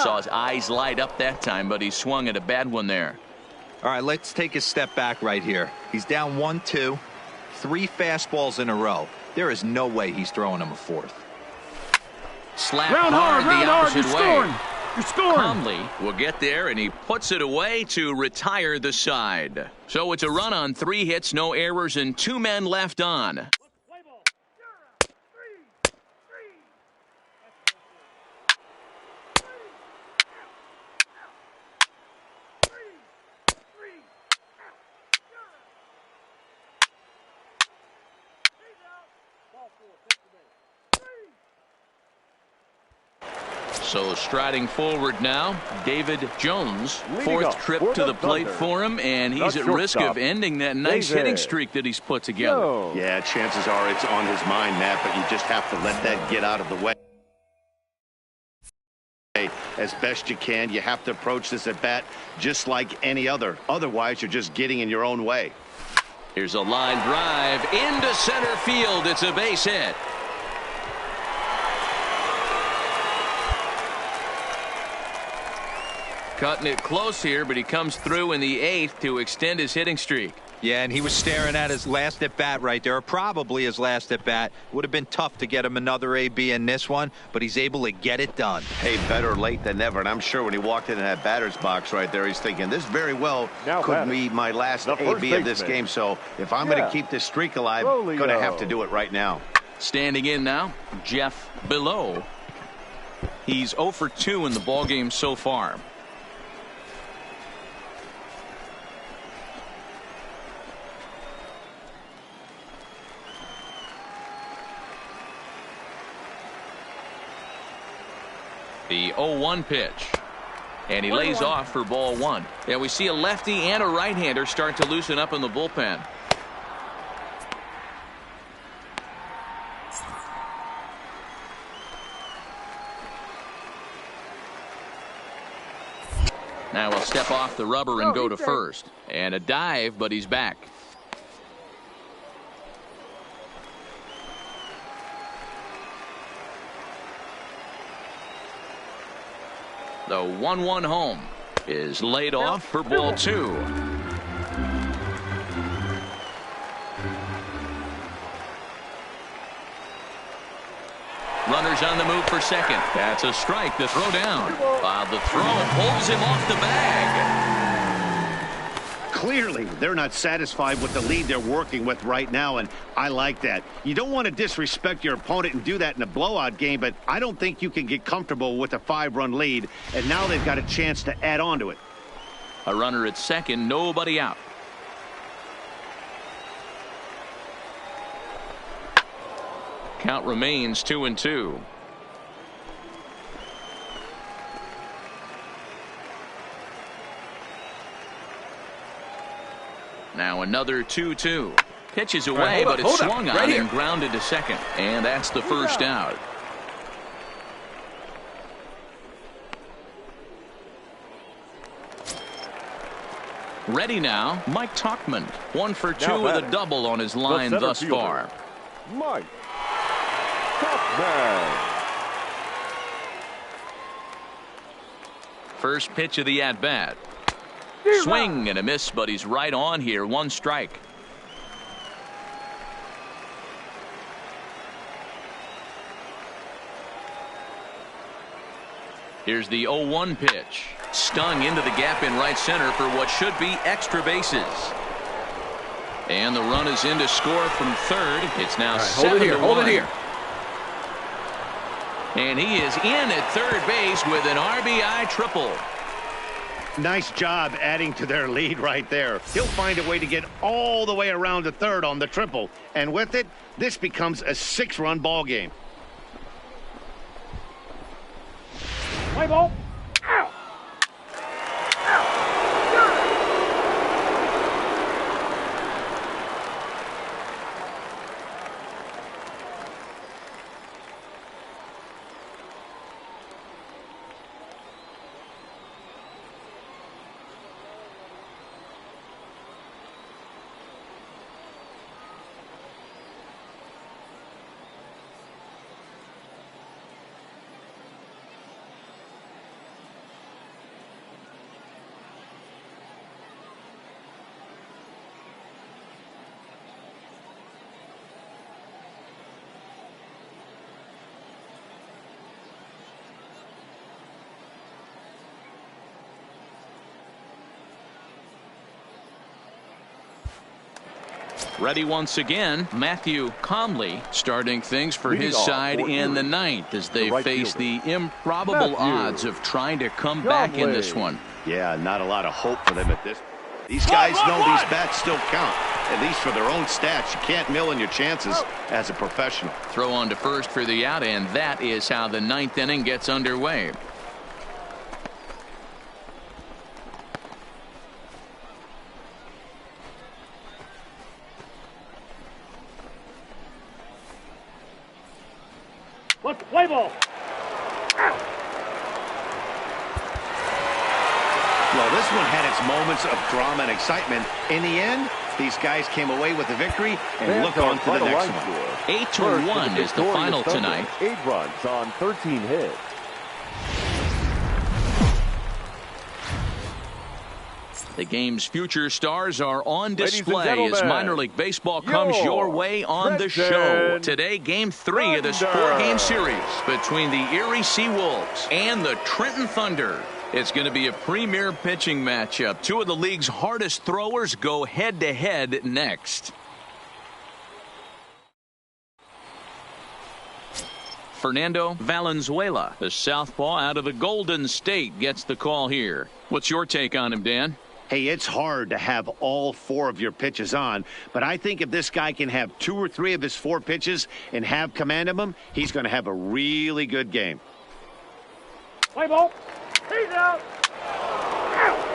Saw his eyes light up that time, but he swung at a bad one there. All right, let's take a step back right here. He's down 1-2, 3 fastballs in a row. There is no way he's throwing him a 4th. Slap hard the opposite way. You're scoring. Conley will get there, and he puts it away to retire the side. So it's a run on 3 hits, no errors, and 2 men left on. So striding forward now, David Jones. Fourth trip to the plate for him, and he's at risk of ending that nice hitting streak that he's put together. Yeah, chances are it's on his mind, Matt, but you just have to let that get out of the way as best you can. You have to approach this at bat just like any other. Otherwise, you're just getting in your own way. Here's a line drive into center field. It's a base hit. Cutting it close here, but he comes through in the 8th to extend his hitting streak. Yeah, and he was staring at his last at bat right there, or probably his last at bat. Would have been tough to get him another AB in this one, but he's able to get it done. Hey, better late than never. And I'm sure when he walked into that batter's box right there, he's thinking this very well could be my last AB of this game. So if I'm going to keep this streak alive, I'm going to have to do it right now. Standing in now, Jeff Below. He's 0 for 2 in the ballgame so far. The 0-1 pitch. And he lays off for ball 1. Yeah, we see a lefty and a right-hander start to loosen up in the bullpen. Now he'll step off the rubber and go to first. And a dive, but he's back. The 1-1 home is laid off for ball 2. Runners on the move for second. That's a strike. The throw down. The throw pulls him off the bag. Clearly, they're not satisfied with the lead they're working with right now, and I like that. You don't want to disrespect your opponent and do that in a blowout game, but I don't think you can get comfortable with a 5-run lead, and now they've got a chance to add on to it. A runner at second, nobody out. Count remains 2-2. Now another 2-2. Pitches away, but it's swung on and grounded to second. And that's the first out. Ready now, Mike Tauchman. 1 for 2 with a double on his line thus far. Mike Tauchman. First pitch of the at-bat. Swing and a miss, but he's right on here. 1 strike. Here's the 0-1 pitch. Stung into the gap in right center for what should be extra bases. And the run is in to score from third. It's now 7-1. Hold it here. And he is in at third base with an RBI triple. Nice job adding to their lead right there. He'll find a way to get all the way around to third on the triple. And with it, this becomes a 6-run ball game. Play ball. Ow. Ready once again, Matthew Comley starting things for his side in the 9th as they face the improbable odds of trying to come back in this one. Yeah, not a lot of hope for them at this. These guys know these bats still count. at least for their own stats. You can't mill in your chances as a professional. Throw on to first for the out, and that is how the ninth inning gets underway. Let's play ball. Well, this one had its moments of drama and excitement. In the end, these guys came away with the victory and look on to the next one. 8-1 is the final tonight. 8 runs on 13 hits. The game's future stars are on display as gentlemen, minor league baseball comes your way on the show. Today, game 3 of this 4-game series between the Erie Seawolves and the Trenton Thunder. It's going to be a premier pitching matchup. Two of the league's hardest throwers go head-to-head next. Fernando Valenzuela, the southpaw out of the Golden State, gets the call here. What's your take on him, Dan? Hey, it's hard to have all 4 of your pitches on, but I think if this guy can have 2 or 3 of his 4 pitches and have command of them, he's going to have a really good game. Play ball. He's out. Out.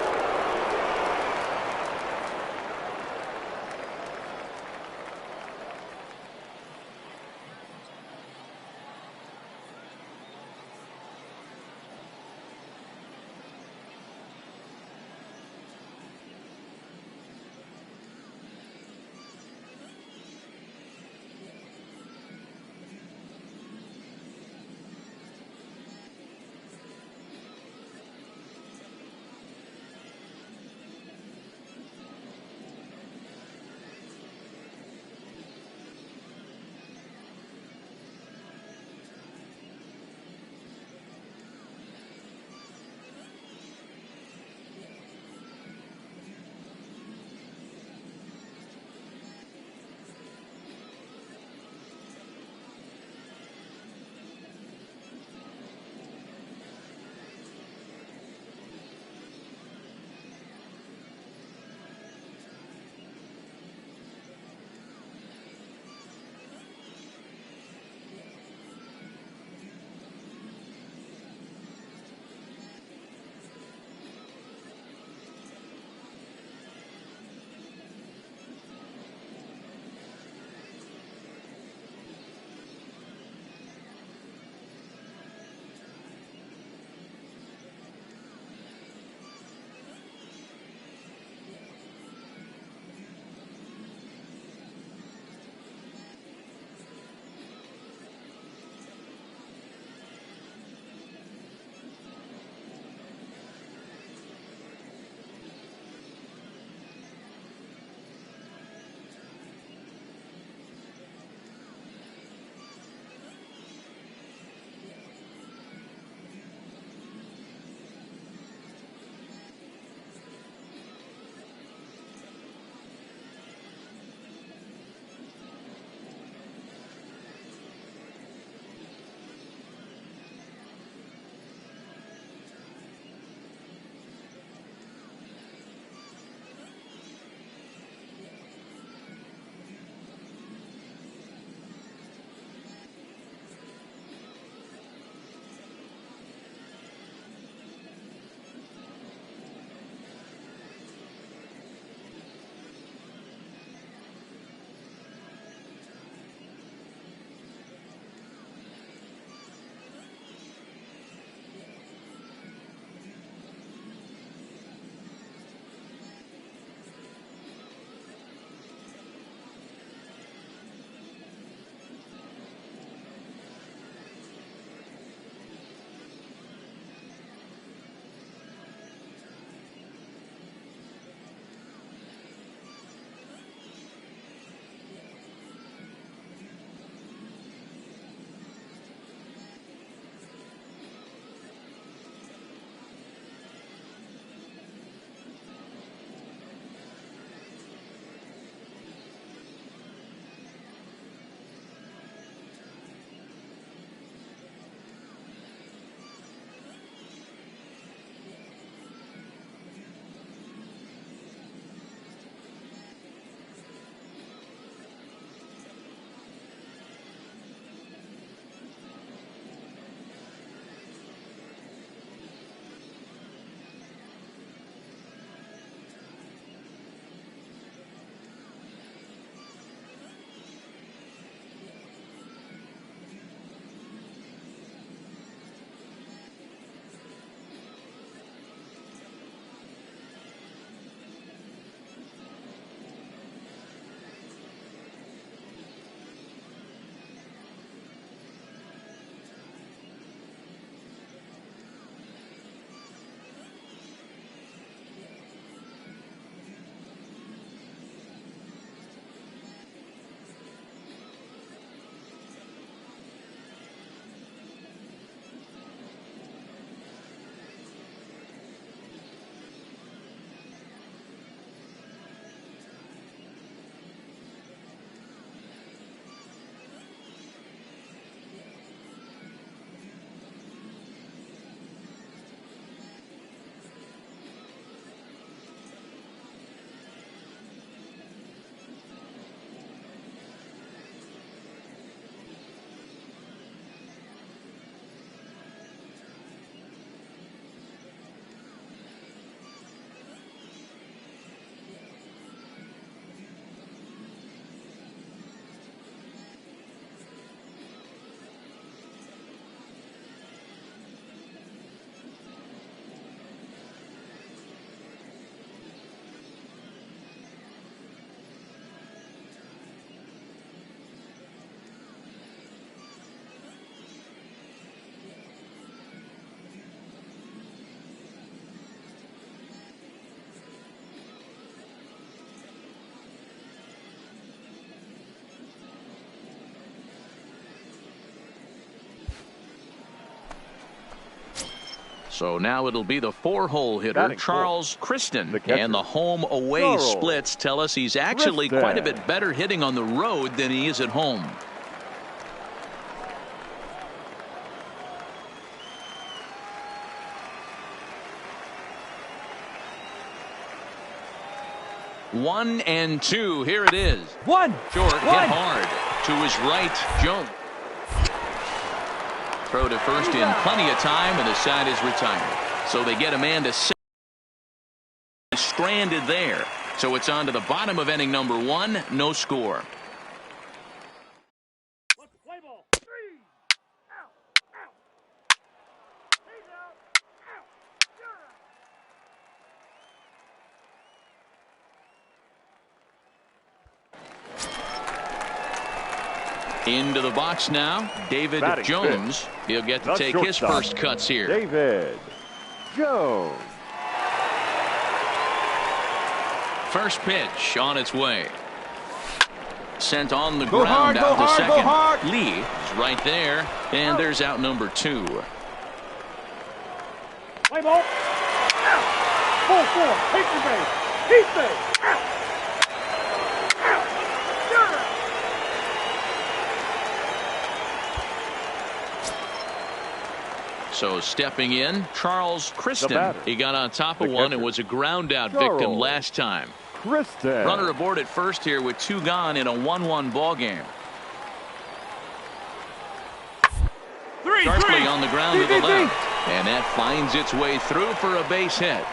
So now it'll be the 4-hole hitter, Charles Kristen. And the home-away splits tell us he's actually quite a bit better hitting on the road than he is at home. One and two. Here it is. One. Short, hit hard. To his right, Jones. Throw to first in plenty of time, and the side is retired. So they get a man to six. Stranded there. So it's on to the bottom of inning number 1. No score. Play ball. 3. Out. Out. He's out. Out. You're out. Into the box now, David Jones. He'll get to take his first cuts here. David Jones. First pitch on its way. Sent on the ground out to second. Lee is right there, and there's out number 2. Play ball. Out. 4-4. Take the base. Keep base. Out. Out. You're out. So stepping in, Charles Kristen. He got on top of one and was a ground out victim last time. Kristen. Runner aboard at first here with 2 gone in a 1-1 ball game. Sharply on the ground to the left, and that finds its way through for a base hit.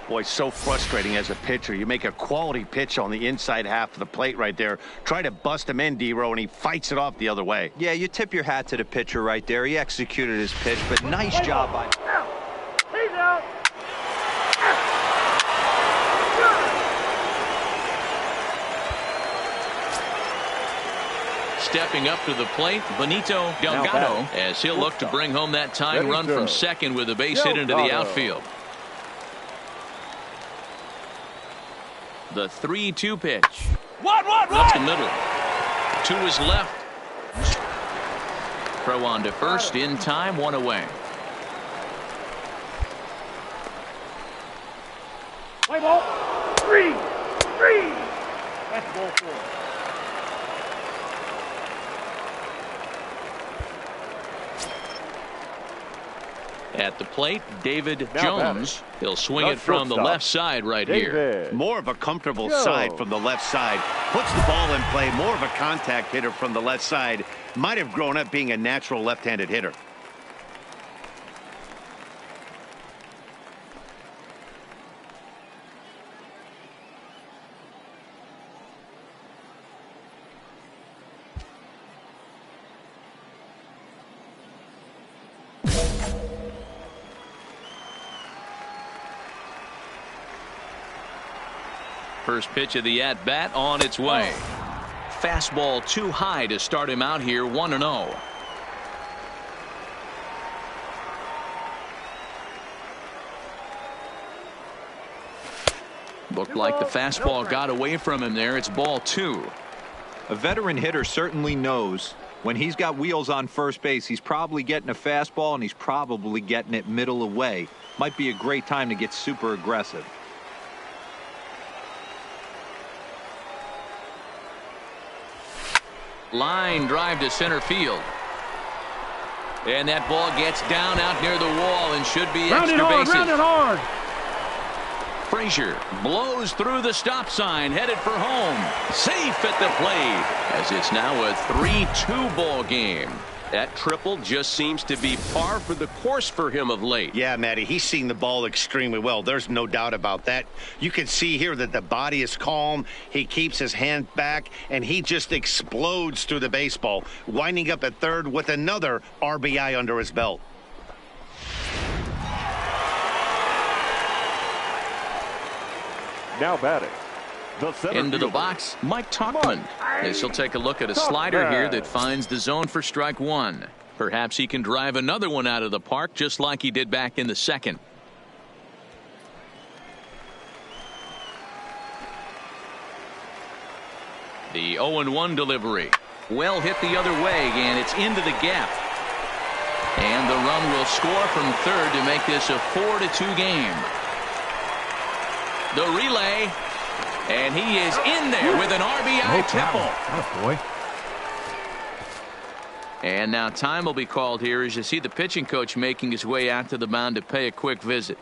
Boy, so frustrating as a pitcher. You make a quality pitch on the inside half of the plate right there. Try to bust him in, D-Row, and he fights it off the other way. Yeah, you tip your hat to the pitcher right there. He executed his pitch, but nice job by him. He's out. Stepping up to the plate, Benito Delgado, as he'll look to bring home that tying run from second with a base hit into the outfield. The 3-2 pitch. Up the middle. To his left. Throw on to first in time, 1 away. Play ball. 3. That's ball 4. At the plate, David Jones. He'll swing it from the left side right here. More of a comfortable side from the left side. Puts the ball in play. More of a contact hitter from the left side. Might have grown up being a natural left-handed hitter. First pitch of the at-bat on its way. Fastball too high to start him out here, 1-0. Looked like the fastball got away from him there. It's ball 2. A veteran hitter certainly knows when he's got wheels on first base, he's probably getting a fastball and he's probably getting it middle away. Might be a great time to get super aggressive. Line drive to center field. And that ball gets down out near the wall and should be extra bases. Round it hard. Frazier blows through the stop sign, headed for home. Safe at the plate, as it's now a 3-2 ball game. That triple just seems to be par for the course for him of late. Yeah, Matty, he's seeing the ball extremely well. There's no doubt about that. You can see here that the body is calm. He keeps his hand back, and he just explodes through the baseball, winding up at third with another RBI under his belt. Now batting. Into the box, Mike Tauchman. As he'll take a look at a slider here that finds the zone for strike 1. Perhaps he can drive another one out of the park just like he did back in the second. The 0-1 delivery. Well hit the other way, and it's into the gap. And the run will score from third to make this a 4-2 game. The relay. And he is in there with an RBI triple. Oh, boy. And now time will be called here as you see the pitching coach making his way out to the mound to pay a quick visit.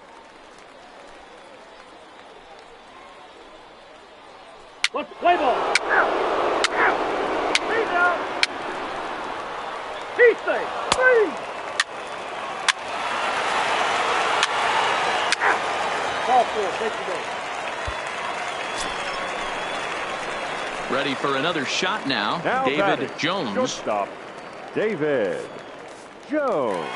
Let's play ball. He's out. He's safe. Three. Ball four. Take the ball. Ready for another shot now David Jones. Shortstop, David Jones.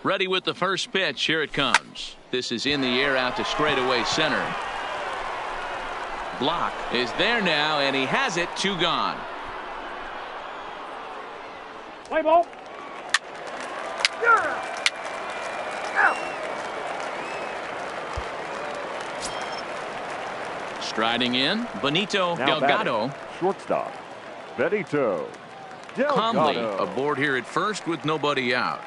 Ready with the first pitch. Here it comes. This is in the air out to straightaway center. Block is there now, and he has it. 2 gone. Play ball. You're out. Striding in, Benito Now Delgado. batting, shortstop, Benito Delgado. Calmly aboard here at first with nobody out.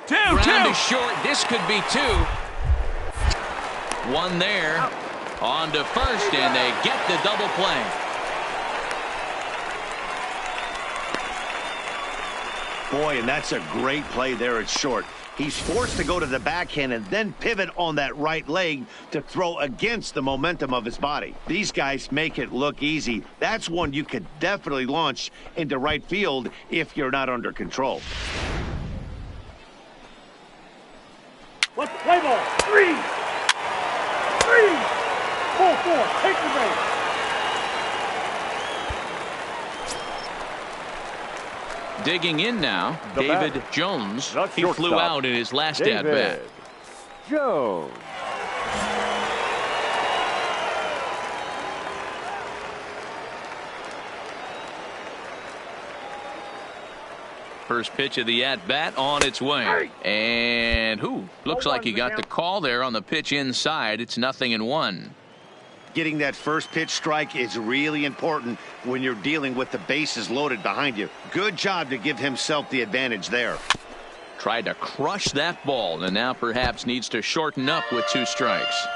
Ground is short. This could be 2. One there. On to first, and they get the double play. Boy, and that's a great play there at short. He's forced to go to the backhand and then pivot on that right leg to throw against the momentum of his body. These guys make it look easy. That's one you could definitely launch into right field if you're not under control. Let's play ball. 3. 3. 4. Take the base. Digging in now, The David batter. Jones. The He flew shortstop, out in his last David at-bat. Jones. First pitch of the at-bat on its way. And looks like he got the call there on the pitch inside. It's 0-1. Getting that first pitch strike is really important when you're dealing with the bases loaded behind you. Good job to give himself the advantage there. Tried to crush that ball and now perhaps needs to shorten up with 2 strikes.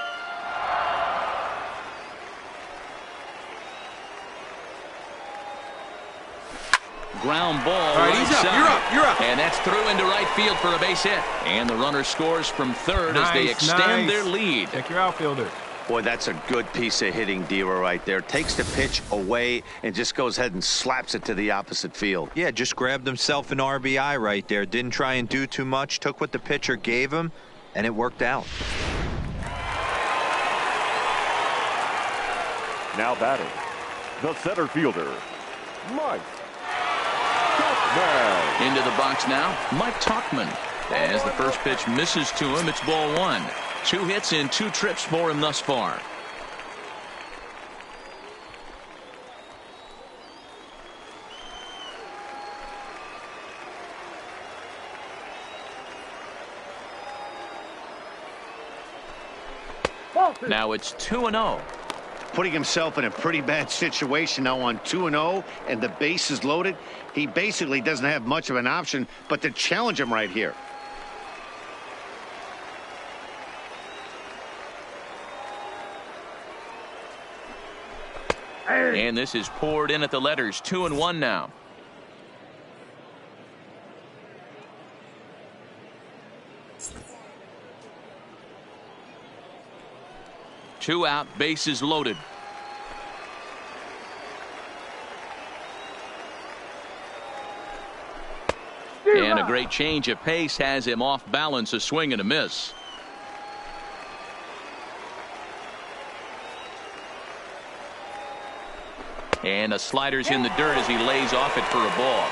Ground ball. All right, he's up. Side. You're up. And that's through into right field for a base hit. And the runner scores from third as they extend their lead. Check your outfielder. Boy, that's a good piece of hitting, Dero, right there. Takes the pitch away and just goes ahead and slaps it to the opposite field. Yeah, just grabbed himself an RBI right there. Didn't try and do too much. Took what the pitcher gave him, and it worked out. Now batting, the center fielder, Mike Tuchman. Into the box now, Mike Tuchman. As the first pitch misses to him, it's ball 1. 2 hits and 2 trips for him thus far. Now it's 2-0. Putting himself in a pretty bad situation now on 2-0 and the base is loaded. He basically doesn't have much of an option but to challenge him right here. And this is poured in at the letters. 2-1 now. 2 out, bases loaded. And a great change of pace has him off balance, a swing and a miss. And a slider's in the dirt as he lays off it for a ball.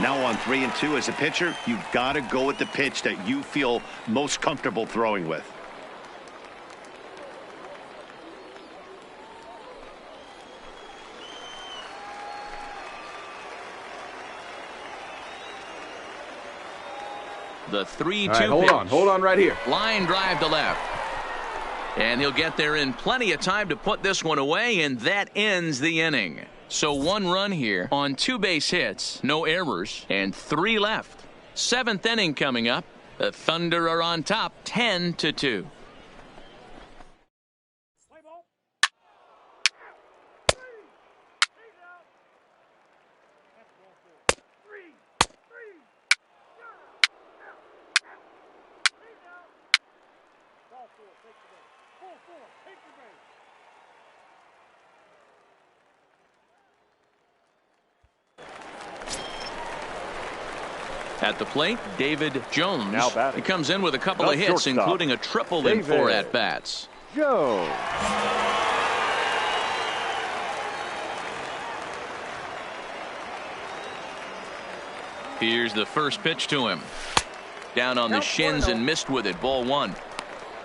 Now on 3-2 as a pitcher, you've got to go with the pitch that you feel most comfortable throwing with. The 3-2 right, hold on right here. Line drive to left. And he'll get there in plenty of time to put this one away, and that ends the inning. So 1 run here on 2 base hits, no errors, and 3 left. 7th inning coming up. The Thunder are on top, 10-2. At the plate, David Jones. Now batting. He comes in with a couple The of hits, shortstop, including a triple in 4 at-bats. Jones. Here's the first pitch to him. Down on the shins and missed with it, ball 1.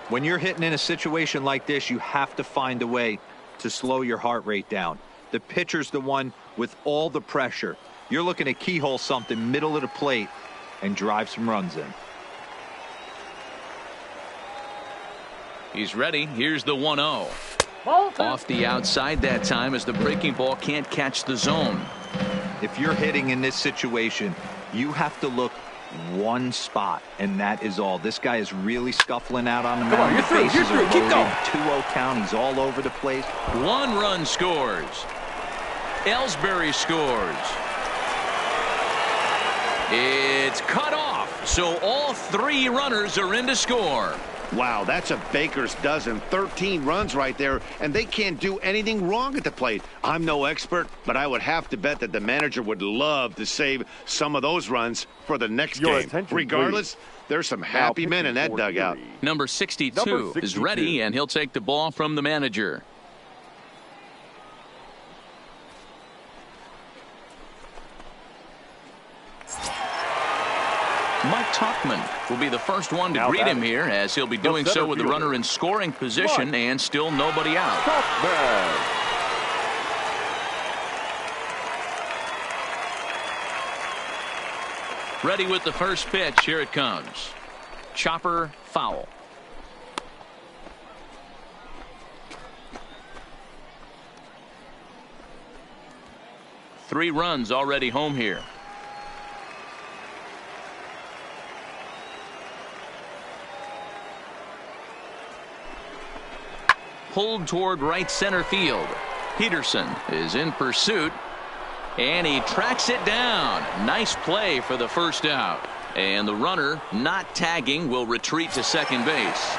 When you're hitting in a situation like this, you have to find a way to slow your heart rate down. The pitcher's the one with all the pressure. You're looking to keyhole something middle of the plate and drive some runs in. He's ready. Here's the 1-0. Off the outside that time as the breaking ball can't catch the zone. If you're hitting in this situation, you have to look one spot, and that is all. This guy is really scuffling out on the mound. You're through. Keep going. 2-0 count. He's all over the place. 1 run scores. Ellsbury scores. It's cut off, so all 3 runners are in to score. Wow, that's a baker's dozen. 13 runs right there, and they can't do anything wrong at the plate. I'm no expert, but I would have to bet that the manager would love to save some of those runs for the next game. Regardless, there's some happy men in that dugout. Number 62 is ready, and he'll take the ball from the manager. Mike Tuchman will be the first one to greet him here, as he'll be doing so with the runner in scoring position and still nobody out. Ready with the first pitch. Here it comes. Chopper foul. Three runs already home here. Pulled toward right center field. Peterson is in pursuit, and he tracks it down. Nice play for the first out. And the runner, not tagging, will retreat to second base.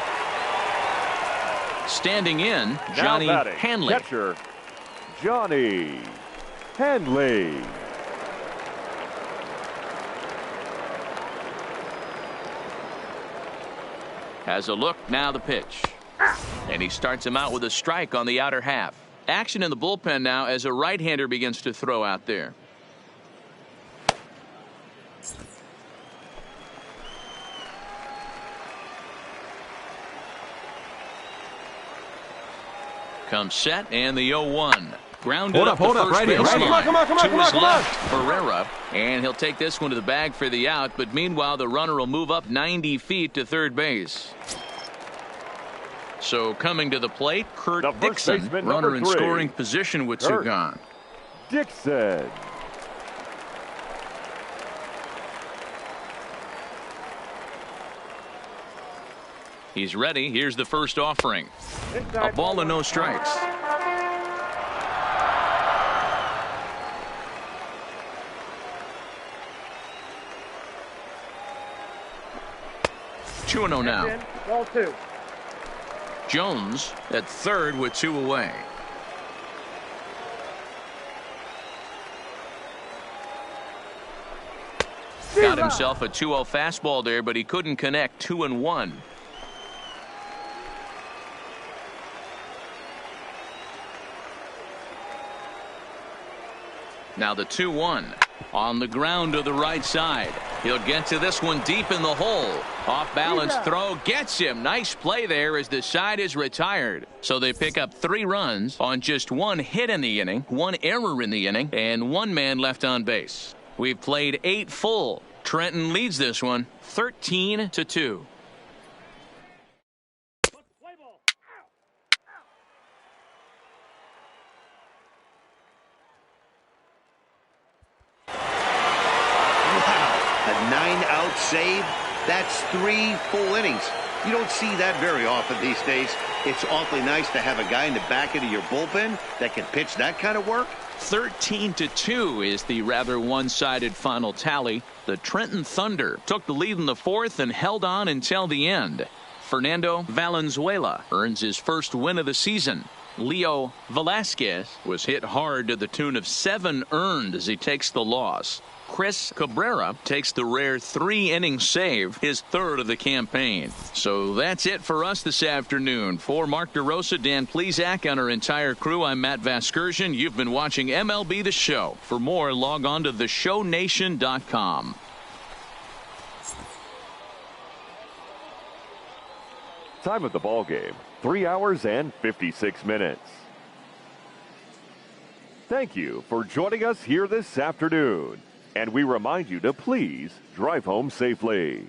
Standing in, Johnny Hanley. Catcher, Johnny Hanley. Has a look, now the pitch. And he starts him out with a strike on the outer half. Action in the bullpen now as a right-hander begins to throw out there. Comes set, and the 0-1. Grounded up the first base line. To his left, Ferreira, and he'll take this one to the bag for the out, but meanwhile the runner will move up 90 feet to third base. So coming to the plate, Kurt Dixon, runner in scoring position with two gone. Dixon. He's ready. Here's the first offering. A ball and no strikes. Two and 0 now. Ball 2. Jones at third with 2 away. Got himself a 2-0 fastball there, but he couldn't connect. 2-1. Now the 2-1 on the ground to the right side. He'll get to this one deep in the hole. Off balance throw gets him. Nice play there as the side is retired. So they pick up 3 runs on just 1 hit in the inning, 1 error in the inning, and 1 man left on base. We've played 8 full. Trenton leads this one 13-2. A 9-out save. That's 3 full innings. You don't see that very often these days. It's awfully nice to have a guy in the back end of your bullpen that can pitch that kind of work. 13-2 is the rather one-sided final tally. The Trenton Thunder took the lead in the 4th and held on until the end. Fernando Valenzuela earns his first win of the season. Leo Velasquez was hit hard to the tune of 7 earned as he takes the loss. Chris Cabrera takes the rare 3-inning save, his 3rd of the campaign. So that's it for us this afternoon. For Mark DeRosa, Dan Plesac, and our entire crew, I'm Matt Vasgersian. You've been watching MLB The Show. For more, log on to theshownation.com. Time of the ball game, 3 hours and 56 minutes. Thank you for joining us here this afternoon. And we remind you to please drive home safely.